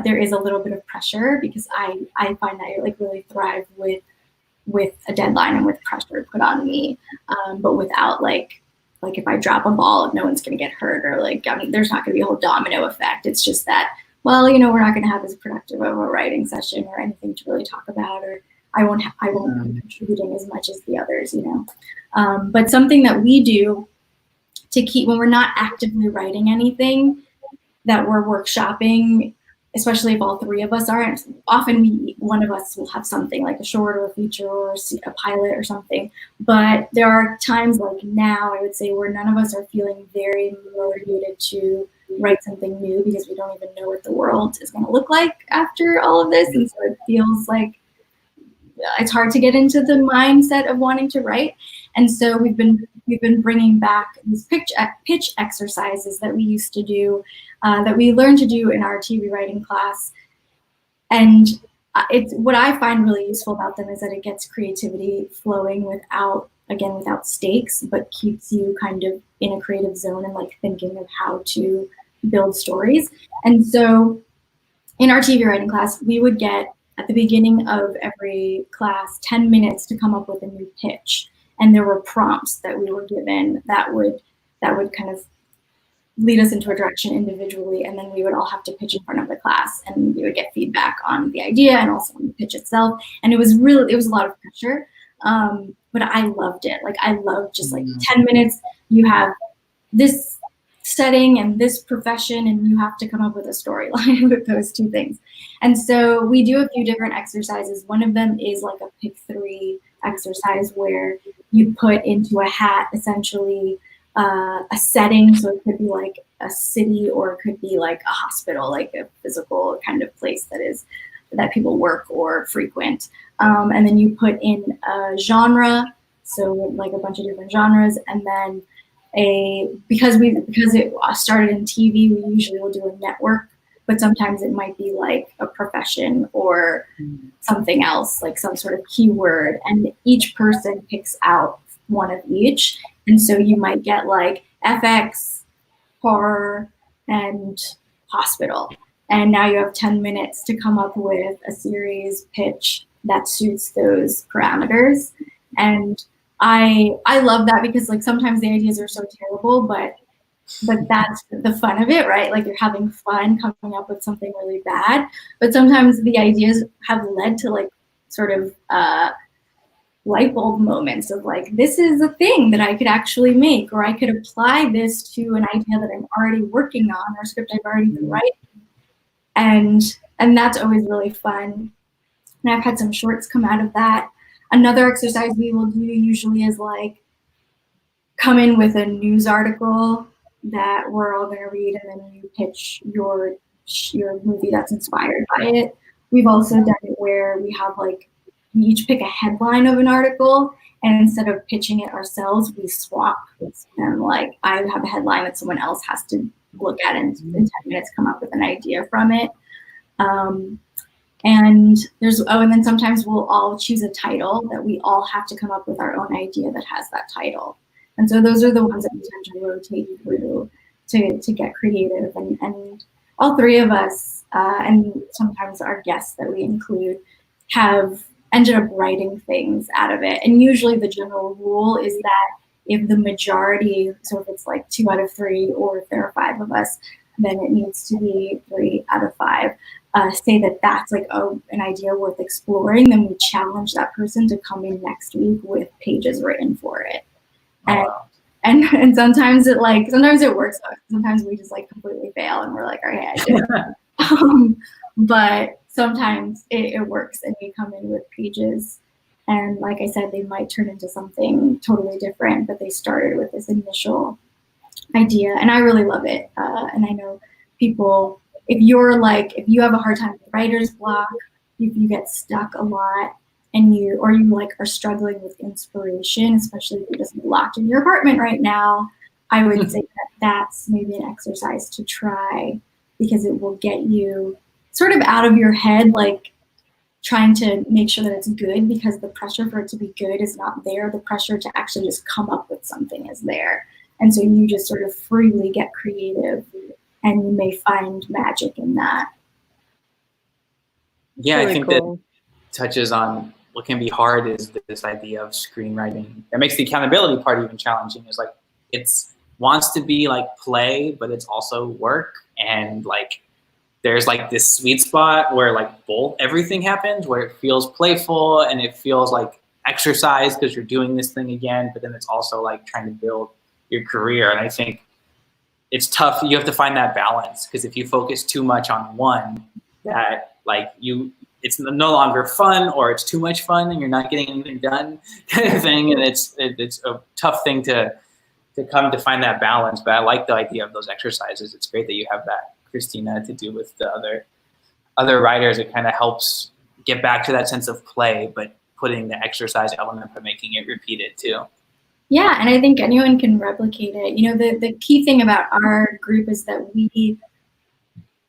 there is a little bit of pressure, because I find that I like really thrive with a deadline and with pressure put on me, but without like if I drop a ball, no one's going to get hurt, or like, I mean, there's not going to be a whole domino effect. It's just that, well, we're not going to have as productive of a writing session or anything to really talk about, or I won't be contributing as much as the others, But something that we do to keep, when we're not actively writing anything that we're workshopping, especially if all three of us aren't, often one of us will have something like a short or a feature or a pilot or something. But there are times like now, I would say, where none of us are feeling very motivated to write something new, because we don't even know what the world is going to look like after all of this. And so it feels like it's hard to get into the mindset of wanting to write. And so we've been bringing back these pitch exercises that we used to do, that we learned to do in our TV writing class. And it's what I find really useful about them is that it gets creativity flowing without stakes, but keeps you kind of in a creative zone and like thinking of how to build stories. And so in our TV writing class, we would get, at the beginning of every class, 10 minutes to come up with a new pitch. And there were prompts that we were given that would kind of lead us into a direction individually, and then we would all have to pitch in front of the class, and we would get feedback on the idea and also on the pitch itself. And it was a lot of pressure, but I loved it. Like, I loved just like 10 minutes. You have this setting and this profession, and you have to come up with a storyline with those two things. And so we do a few different exercises. One of them is like a pick 3 exercise where you put into a hat essentially a setting. So it could be like a city, or it could be like a hospital, like a physical kind of place that people work or frequent. And then you put in a genre, so like a bunch of different genres, and then because it started in TV, we usually will do a network, but sometimes it might be like a profession or something else, like some sort of keyword, and each person picks out one of each. And so you might get like FX, horror, and hospital. And now you have 10 minutes to come up with a series pitch that suits those parameters. And I love that, because like sometimes the ideas are so terrible, but that's the fun of it, right? Like you're having fun coming up with something really bad. But sometimes the ideas have led to like sort of light bulb moments of like, this is a thing that I could actually make, or I could apply this to an idea that I'm already working on, or a script I've already been writing. And that's always really fun. And I've had some shorts come out of that. Another exercise we will do usually is like come in with a news article that we're all going to read, and then you pitch your movie that's inspired by it. We've also done it where we have like, we each pick a headline of an article, and instead of pitching it ourselves, we swap. And like I have a headline that someone else has to look at and in 10 minutes come up with an idea from it. And then sometimes we'll all choose a title that we all have to come up with our own idea that has that title. And so those are the ones that we tend to rotate through to get creative. And all 3 of us, and sometimes our guests that we include, have ended up writing things out of it. And usually the general rule is that if the majority, so if it's like 2 out of 3, or if there are 5 of us, then it needs to be 3 out of 5. Say that that's like an idea worth exploring, then we challenge that person to come in next week with pages written for it. And sometimes it works. Sometimes we just like completely fail, and we're like, okay, I did it. But sometimes it works, and we come in with pages. And like I said, they might turn into something totally different, but they started with this initial idea. And I really love it. And I know people, if you have a hard time with writer's block, if you get stuck a lot, and you like are struggling with inspiration, especially if you're just locked in your apartment right now, I would say that that's maybe an exercise to try, because it will get you sort of out of your head, like trying to make sure that it's good, because the pressure for it to be good is not there. The pressure to actually just come up with something is there. And so you just sort of freely get creative, and you may find magic in that. Yeah, really I think cool. that touches on what can be hard is this idea of screenwriting. It makes the accountability part even challenging. Is like it's wants to be like play, but it's also work, and like there's like this sweet spot where like everything happens, where it feels playful and it feels like exercise because you're doing this thing again, but then it's also like trying to build your career. And I think it's tough. You have to find that balance, because if you focus too much on one, that like it's no longer fun, or it's too much fun and you're not getting anything done kind of thing. And it's a tough thing to come to find that balance. But I like the idea of those exercises. It's great that you have that, Christina, to do with the other writers. It kind of helps get back to that sense of play, but putting the exercise element but making it repeated too. Yeah, and I think anyone can replicate it. You know, the key thing about our group is that we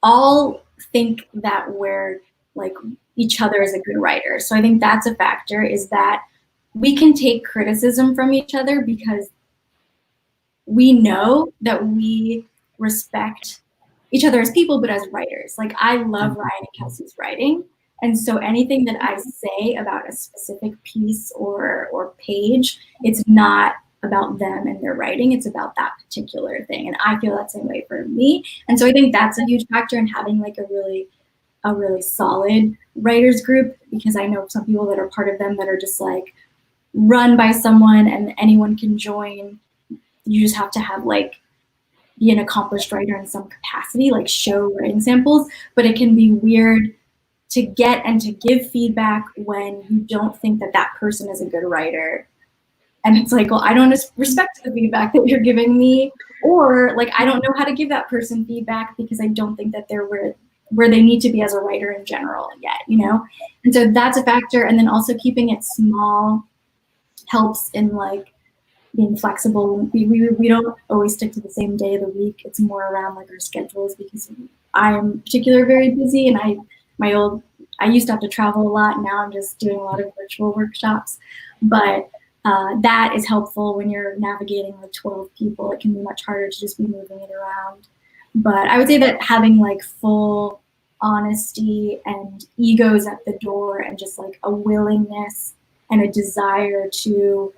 all think that we're like each other as a good writer. So I think that's a factor, is that we can take criticism from each other because we know that we respect each other as people, but as writers. Like I love Ryan and Kelsey's writing. And so anything that I say about a specific piece or page, it's not about them and their writing, it's about that particular thing. And I feel that same way for me. And so I think that's a huge factor in having like a really solid writers group, because I know some people that are part of them that are just like run by someone and anyone can join. You just have to have like be an accomplished writer in some capacity, like show writing samples, but it can be weird to get and to give feedback when you don't think that that person is a good writer. And it's like, well, I don't respect the feedback that you're giving me, or like, I don't know how to give that person feedback because I don't think that they're where they need to be as a writer in general yet, you know? And so that's a factor. And then also keeping it small helps in like being flexible. We don't always stick to the same day of the week. It's more around like our schedules, because I am in particular very busy, and I used to have to travel a lot. Now I'm just doing a lot of virtual workshops, but that is helpful when you're navigating like 12 people. It can be much harder to just be moving it around. But I would say that having like full honesty and egos at the door, and just like a willingness and a desire to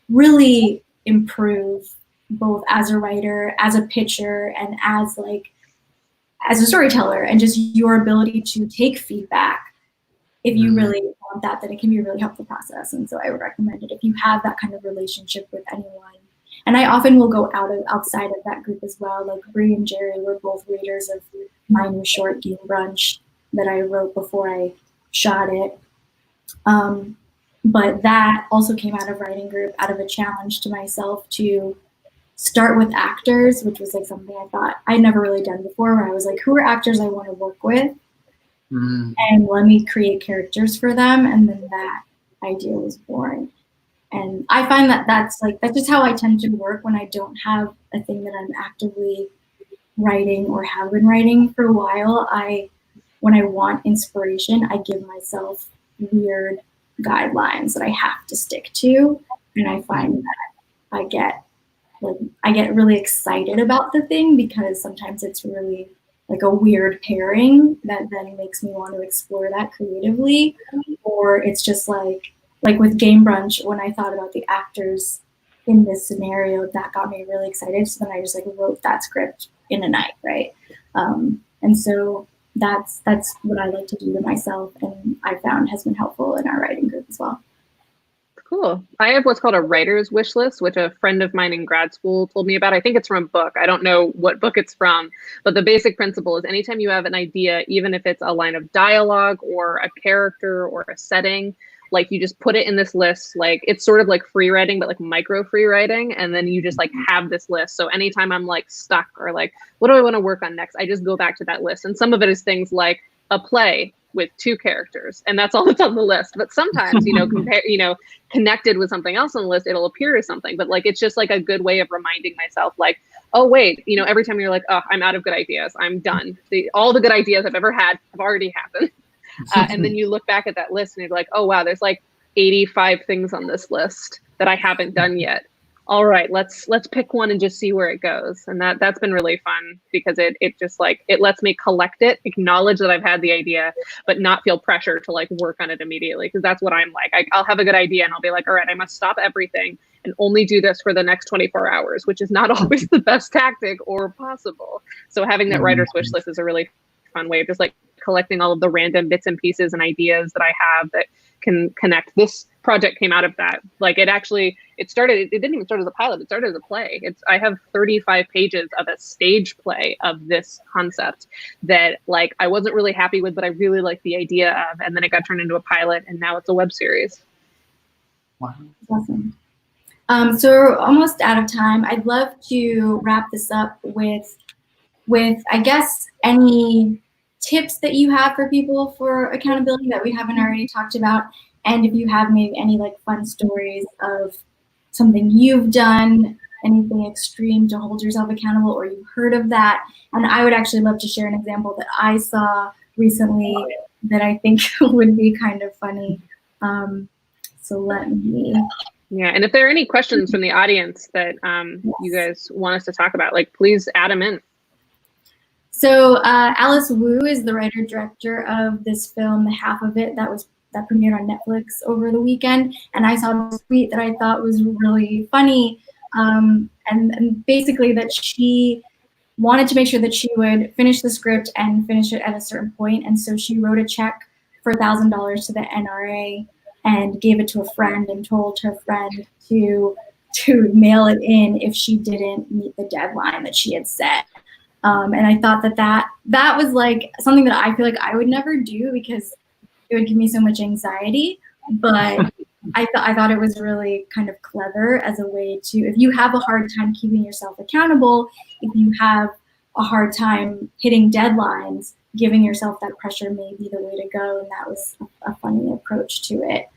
really improve both as a writer, as a pitcher, and as a storyteller, and just your ability to take feedback. If you really want that, then it can be a really helpful process. And so I would recommend it if you have that kind of relationship with anyone. And I often will go outside of that group as well. Like Bri and Gerry were both readers of my new short, Game Brunch, that I wrote before I shot it. But that also came out of writing group, out of a challenge to myself to start with actors, which was like something I thought I'd never really done before, where I was like, who are actors I want to work with? And let me create characters for them. And then that idea was born. And I find that that's just how I tend to work when I don't have a thing that I'm actively writing or have been writing for a while. When I want inspiration, I give myself weird guidelines that I have to stick to. And I find that I get really excited about the thing, because sometimes it's really like a weird pairing that then makes me want to explore that creatively. Or it's just like with Game Brunch, when I thought about the actors in this scenario, that got me really excited. So then I just like wrote that script in a night, right? And so that's what I like to do to myself, and I found has been helpful in our writing group as well. Cool. I have what's called a writer's wish list, which a friend of mine in grad school told me about. I think it's from a book. I don't know what book it's from, but the basic principle is anytime you have an idea, even if it's a line of dialogue or a character or a setting, like you just put it in this list. Like it's sort of like free writing, but like micro free writing. And then you just like have this list. So anytime I'm like stuck or like, what do I want to work on next? I just go back to that list. And some of it is things like a play with 2 characters, and that's all that's on the list. But sometimes, connected with something else on the list, it'll appear as something. But like, it's just like a good way of reminding myself, like, oh wait, every time you're like, oh, I'm out of good ideas, I'm done. All the good ideas I've ever had have already happened. And then you look back at that list and you're like, oh wow, there's like 85 things on this list that I haven't done yet. All right, let's pick one and just see where it goes. And that's been really fun, because it just like, it lets me collect it, acknowledge that I've had the idea, but not feel pressure to like work on it immediately. Because that's what I'm like. I'll have a good idea and I'll be like, all right, I must stop everything and only do this for the next 24 hours, which is not always the best tactic or possible. So having that writer's wish list is a really fun way of just like collecting all of the random bits and pieces and ideas that I have that can connect. This project came out of that. Like it didn't even start as a pilot, it started as a play. I have 35 pages of a stage play of this concept that like I wasn't really happy with, but I really liked the idea of, and then it got turned into a pilot, and now it's a web series. Wow. Awesome. So we're almost out of time. I'd love to wrap this up with I guess any tips that you have for people for accountability that we haven't already talked about. And if you have maybe any like fun stories of something you've done, anything extreme to hold yourself accountable, or you heard of that. And I would actually love to share an example that I saw recently that I think would be kind of funny. So let me. Yeah, and if there are any questions from the audience that you guys want us to talk about, like please add them in. So Alice Wu is the writer-director of this film, The Half of It, that premiered on Netflix over the weekend. And I saw this tweet that I thought was really funny. And basically that she wanted to make sure that she would finish the script and finish it at a certain point. And so she wrote a check for $1,000 to the NRA and gave it to a friend and told her friend to to mail it in if she didn't meet the deadline that she had set. And I thought that was like something that I feel like I would never do because it would give me so much anxiety. But I thought it was really kind of clever as a way to, if you have a hard time keeping yourself accountable, if you have a hard time hitting deadlines, giving yourself that pressure may be the way to go. And that was a funny approach to it.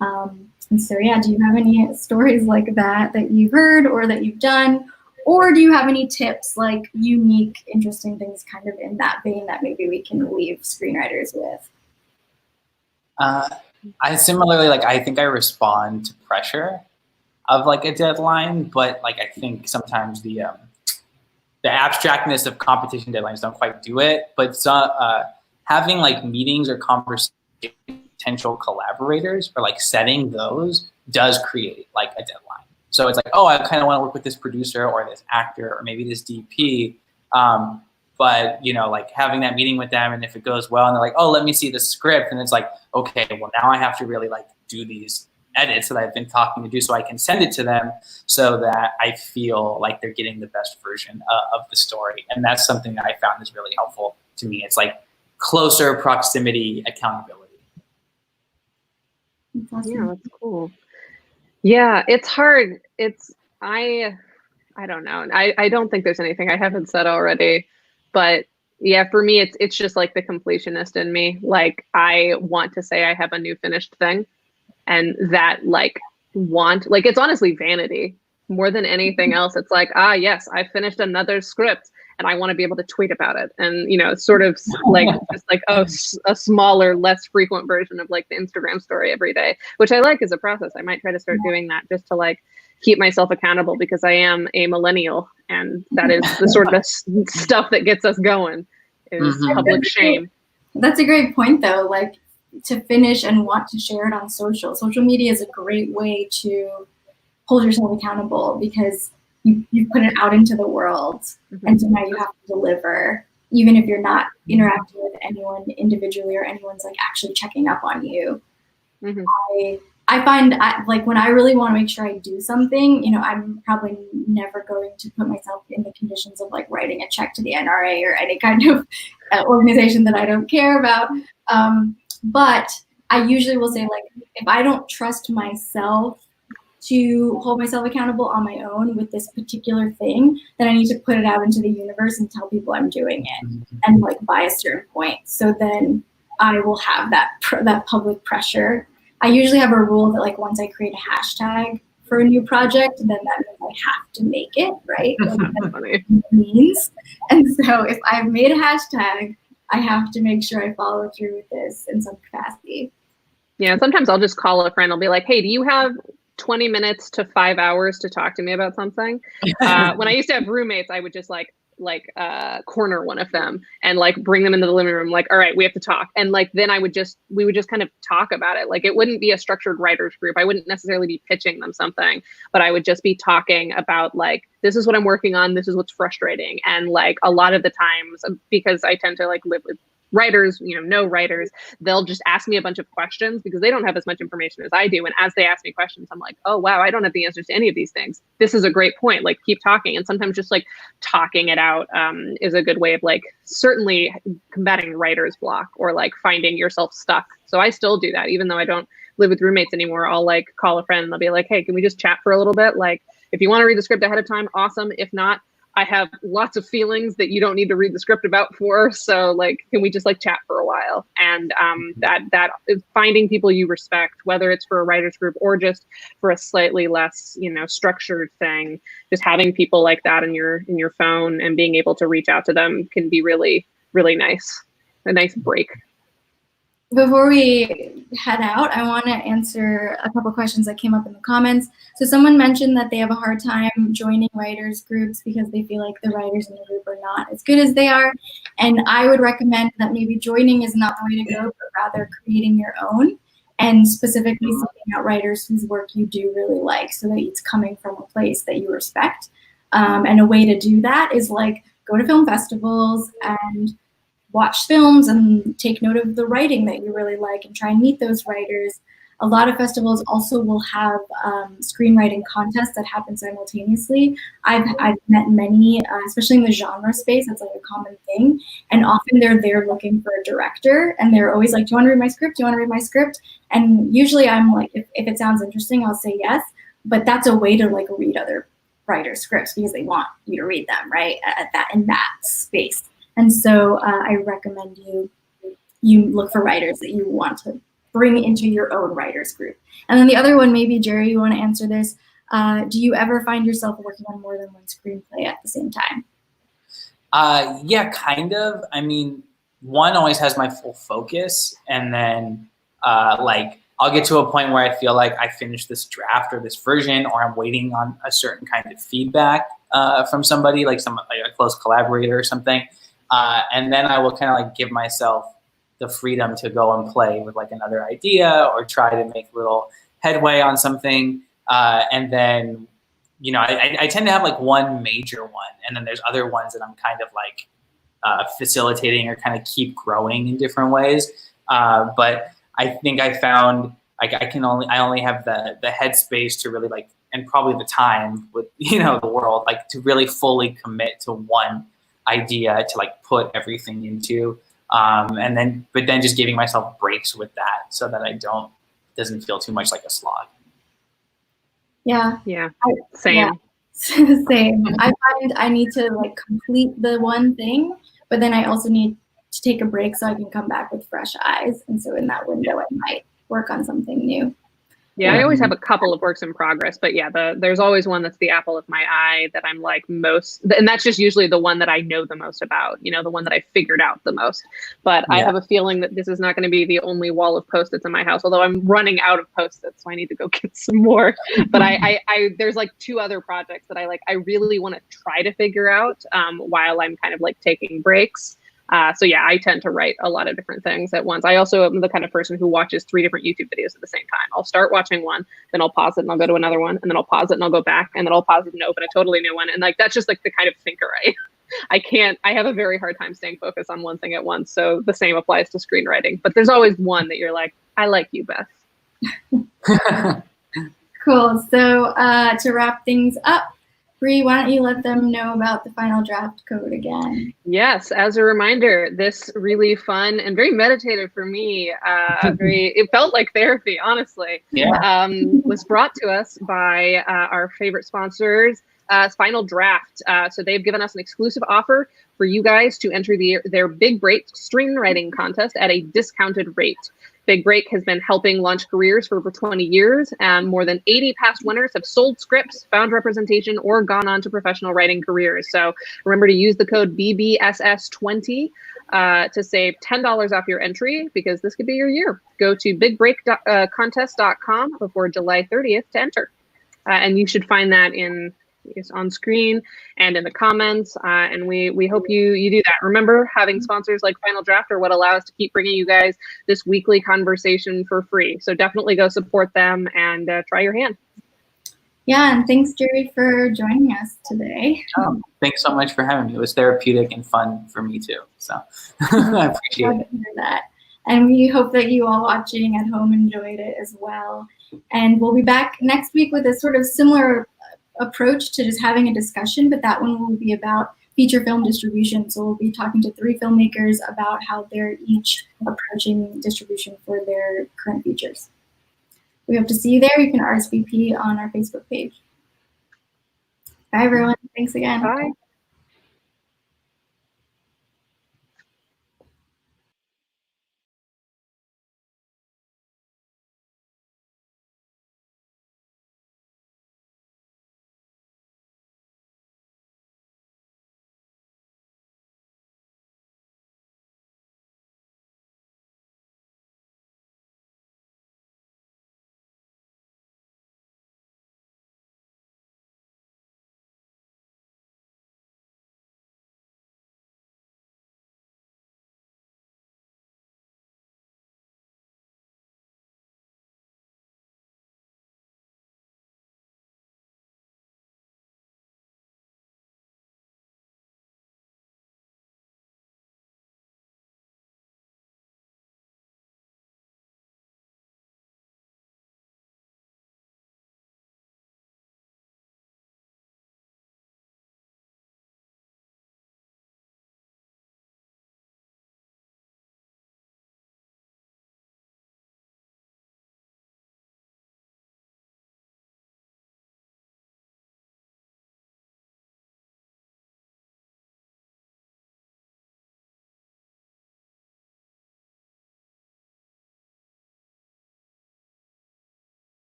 And so, yeah, do you have any stories like that you've heard or that you've done? Or do you have any tips, like unique, interesting things kind of in that vein that maybe we can leave screenwriters with? I similarly, like, I think I respond to pressure of like a deadline, but like I think sometimes the abstractness of competition deadlines don't quite do it. But having like meetings or conversations with potential collaborators or like setting those does create like a deadline. So it's like, oh, I kind of want to work with this producer or this actor or maybe this DP. But, you know, like having that meeting with them, and if it goes well and they're like, oh, let me see the script. And it's like, okay, well, now I have to really like do these edits that I've been talking to do so I can send it to them so that I feel like they're getting the best version of the story. And that's something that I found is really helpful to me. It's like closer proximity accountability. Yeah, that's cool. Yeah, it's hard. I don't know. I don't think there's anything I haven't said already, but yeah, for me, it's just like the completionist in me. Like I want to say I have a new finished thing, and that it's honestly vanity more than anything else. It's like, yes, I finished another script and I want to be able to tweet about it. And, you know, sort of like just like a smaller, less frequent version of like the Instagram story every day, which I like as a process. I might try to start doing that just to like keep myself accountable because I am a millennial, and that is the sort of stuff that gets us going is public shame. That's a great point though. Like to finish and want to share it on social. Social media is a great way to hold yourself accountable because you put it out into the world, and so now you have to deliver, even if you're not interacting with anyone individually or anyone's like actually checking up on you. I find like when I really want to make sure I do something, you know, I'm probably never going to put myself in the conditions of like writing a check to the NRA or any kind of organization that I don't care about. But I usually will say, like, if I don't trust myself to hold myself accountable on my own with this particular thing, then I need to put it out into the universe and tell people I'm doing it, and like by a certain point. So then I will have that public pressure. I usually have a rule that like once I create a hashtag for a new project, then that means I have to make it, right? Like, that's what it means. And so if I've made a hashtag, I have to make sure I follow through with this in some capacity. Yeah, sometimes I'll just call a friend. I'll be like, hey, do you have 20 minutes to 5 hours to talk to me about something? When I used to have roommates, I would just corner one of them and like bring them into the living room, like, all right, we have to talk. And like then we would just kind of talk about it. Like it wouldn't be a structured writers group. I wouldn't necessarily be pitching them something, but I would just be talking about like, this is what I'm working on, this is what's frustrating. And like a lot of the times, because I tend to like live with writers, no writers, they'll just ask me a bunch of questions because they don't have as much information as I do. And as they ask me questions, I'm like, oh, wow, I don't have the answers to any of these things. This is a great point. Like, keep talking. And sometimes just like talking it out is a good way of like certainly combating writer's block or like finding yourself stuck. So I still do that, even though I don't live with roommates anymore. I'll like call a friend and they'll be like, hey, can we just chat for a little bit? Like, if you want to read the script ahead of time, awesome. If not, I have lots of feelings that you don't need to read the script about for. So like, can we just like chat for a while? And that is finding people you respect, whether it's for a writer's group or just for a slightly less, structured thing, just having people like that in your phone and being able to reach out to them can be really, really nice. A nice break. Before we head out, I want to answer a couple questions that came up in the comments. So someone mentioned that they have a hard time joining writers groups because they feel like the writers in the group are not as good as they are. And I would recommend that maybe joining is not the way to go, but rather creating your own and specifically seeking out writers whose work you do really like so that it's coming from a place that you respect. And a way to do that is like go to film festivals and watch films and take note of the writing that you really like and try and meet those writers. A lot of festivals also will have screenwriting contests that happen simultaneously. I've met many, especially in the genre space, that's like a common thing. And often they're there looking for a director, and they're always like, do you want to read my script? Do you want to read my script? And usually I'm like, if it sounds interesting, I'll say yes. But that's a way to like read other writers' scripts because they want you to read them, right? In that space. And so I recommend you look for writers that you want to bring into your own writers group. And then the other one, maybe Gerry, you want to answer this. Do you ever find yourself working on more than one screenplay at the same time? Yeah, kind of. I mean, one always has my full focus, and then like I'll get to a point where I feel like I finished this draft or this version, or I'm waiting on a certain kind of feedback from somebody, like a close collaborator or something, and then I will kind of like give myself the freedom to go and play with like another idea or try to make little headway on something. And then, you know, I tend to have like one major one, and then there's other ones that I'm kind of like facilitating or kind of keep growing in different ways. But I think I found like I only have the headspace to really like, and probably the time with, you know, the world, like to really fully commit to one idea to like put everything into. But then just giving myself breaks with that so that it doesn't feel too much like a slog. Yeah. Yeah. Same. Yeah. Same. I find I need to like complete the one thing, but then I also need to take a break so I can come back with fresh eyes. And so in that window, I might work on something new. Yeah, I always have a couple of works in progress, but yeah, there's always one that's the apple of my eye that I'm like most, and that's just usually the one that I know the most about, you know, the one that I figured out the most. But I have a feeling that this is not going to be the only wall of Post-its in my house, although I'm running out of Post-its, so I need to go get some more. But I there's like two other projects that I really want to try to figure out while I'm kind of like taking breaks. So yeah, I tend to write a lot of different things at once. I also am the kind of person who watches 3 different YouTube videos at the same time. I'll start watching one, then I'll pause it and I'll go to another one, and then I'll pause it and I'll go back, and then I'll pause it and open a totally new one. And like, that's just like the kind of thinker I have a very hard time staying focused on one thing at once. So the same applies to screenwriting, but there's always one that you're like, I like you, Beth. Cool. So to wrap things up, Bri, why don't you let them know about the final draft code again? Yes, as a reminder, this really fun and very meditative for me, it felt like therapy, honestly, was brought to us by our favorite sponsors, Final Draft. So they've given us an exclusive offer for you guys to enter their Big Break Screenwriting Contest at a discounted rate. Big Break has been helping launch careers for over 20 years, and more than 80 past winners have sold scripts, found representation, or gone on to professional writing careers. So remember to use the code BBSS20 to save $10 off your entry, because this could be your year. Go to bigbreakcontest.com before July 30th to enter. And you should find that on screen and in the comments, and we hope you do that. Remember, having sponsors like Final Draft are what allow us to keep bringing you guys this weekly conversation for free. So definitely go support them and try your hand. Yeah, and thanks, Gerry, for joining us today. Oh, thanks so much for having me. It was therapeutic and fun for me too. So I appreciate that. And we hope that you all watching at home enjoyed it as well. And we'll be back next week with a sort of similar approach to just having a discussion, but that one will be about feature film distribution. So we'll be talking to 3 filmmakers about how they're each approaching distribution for their current features. We hope to see you there. You can RSVP on our Facebook page. Bye, everyone. Thanks again. Bye.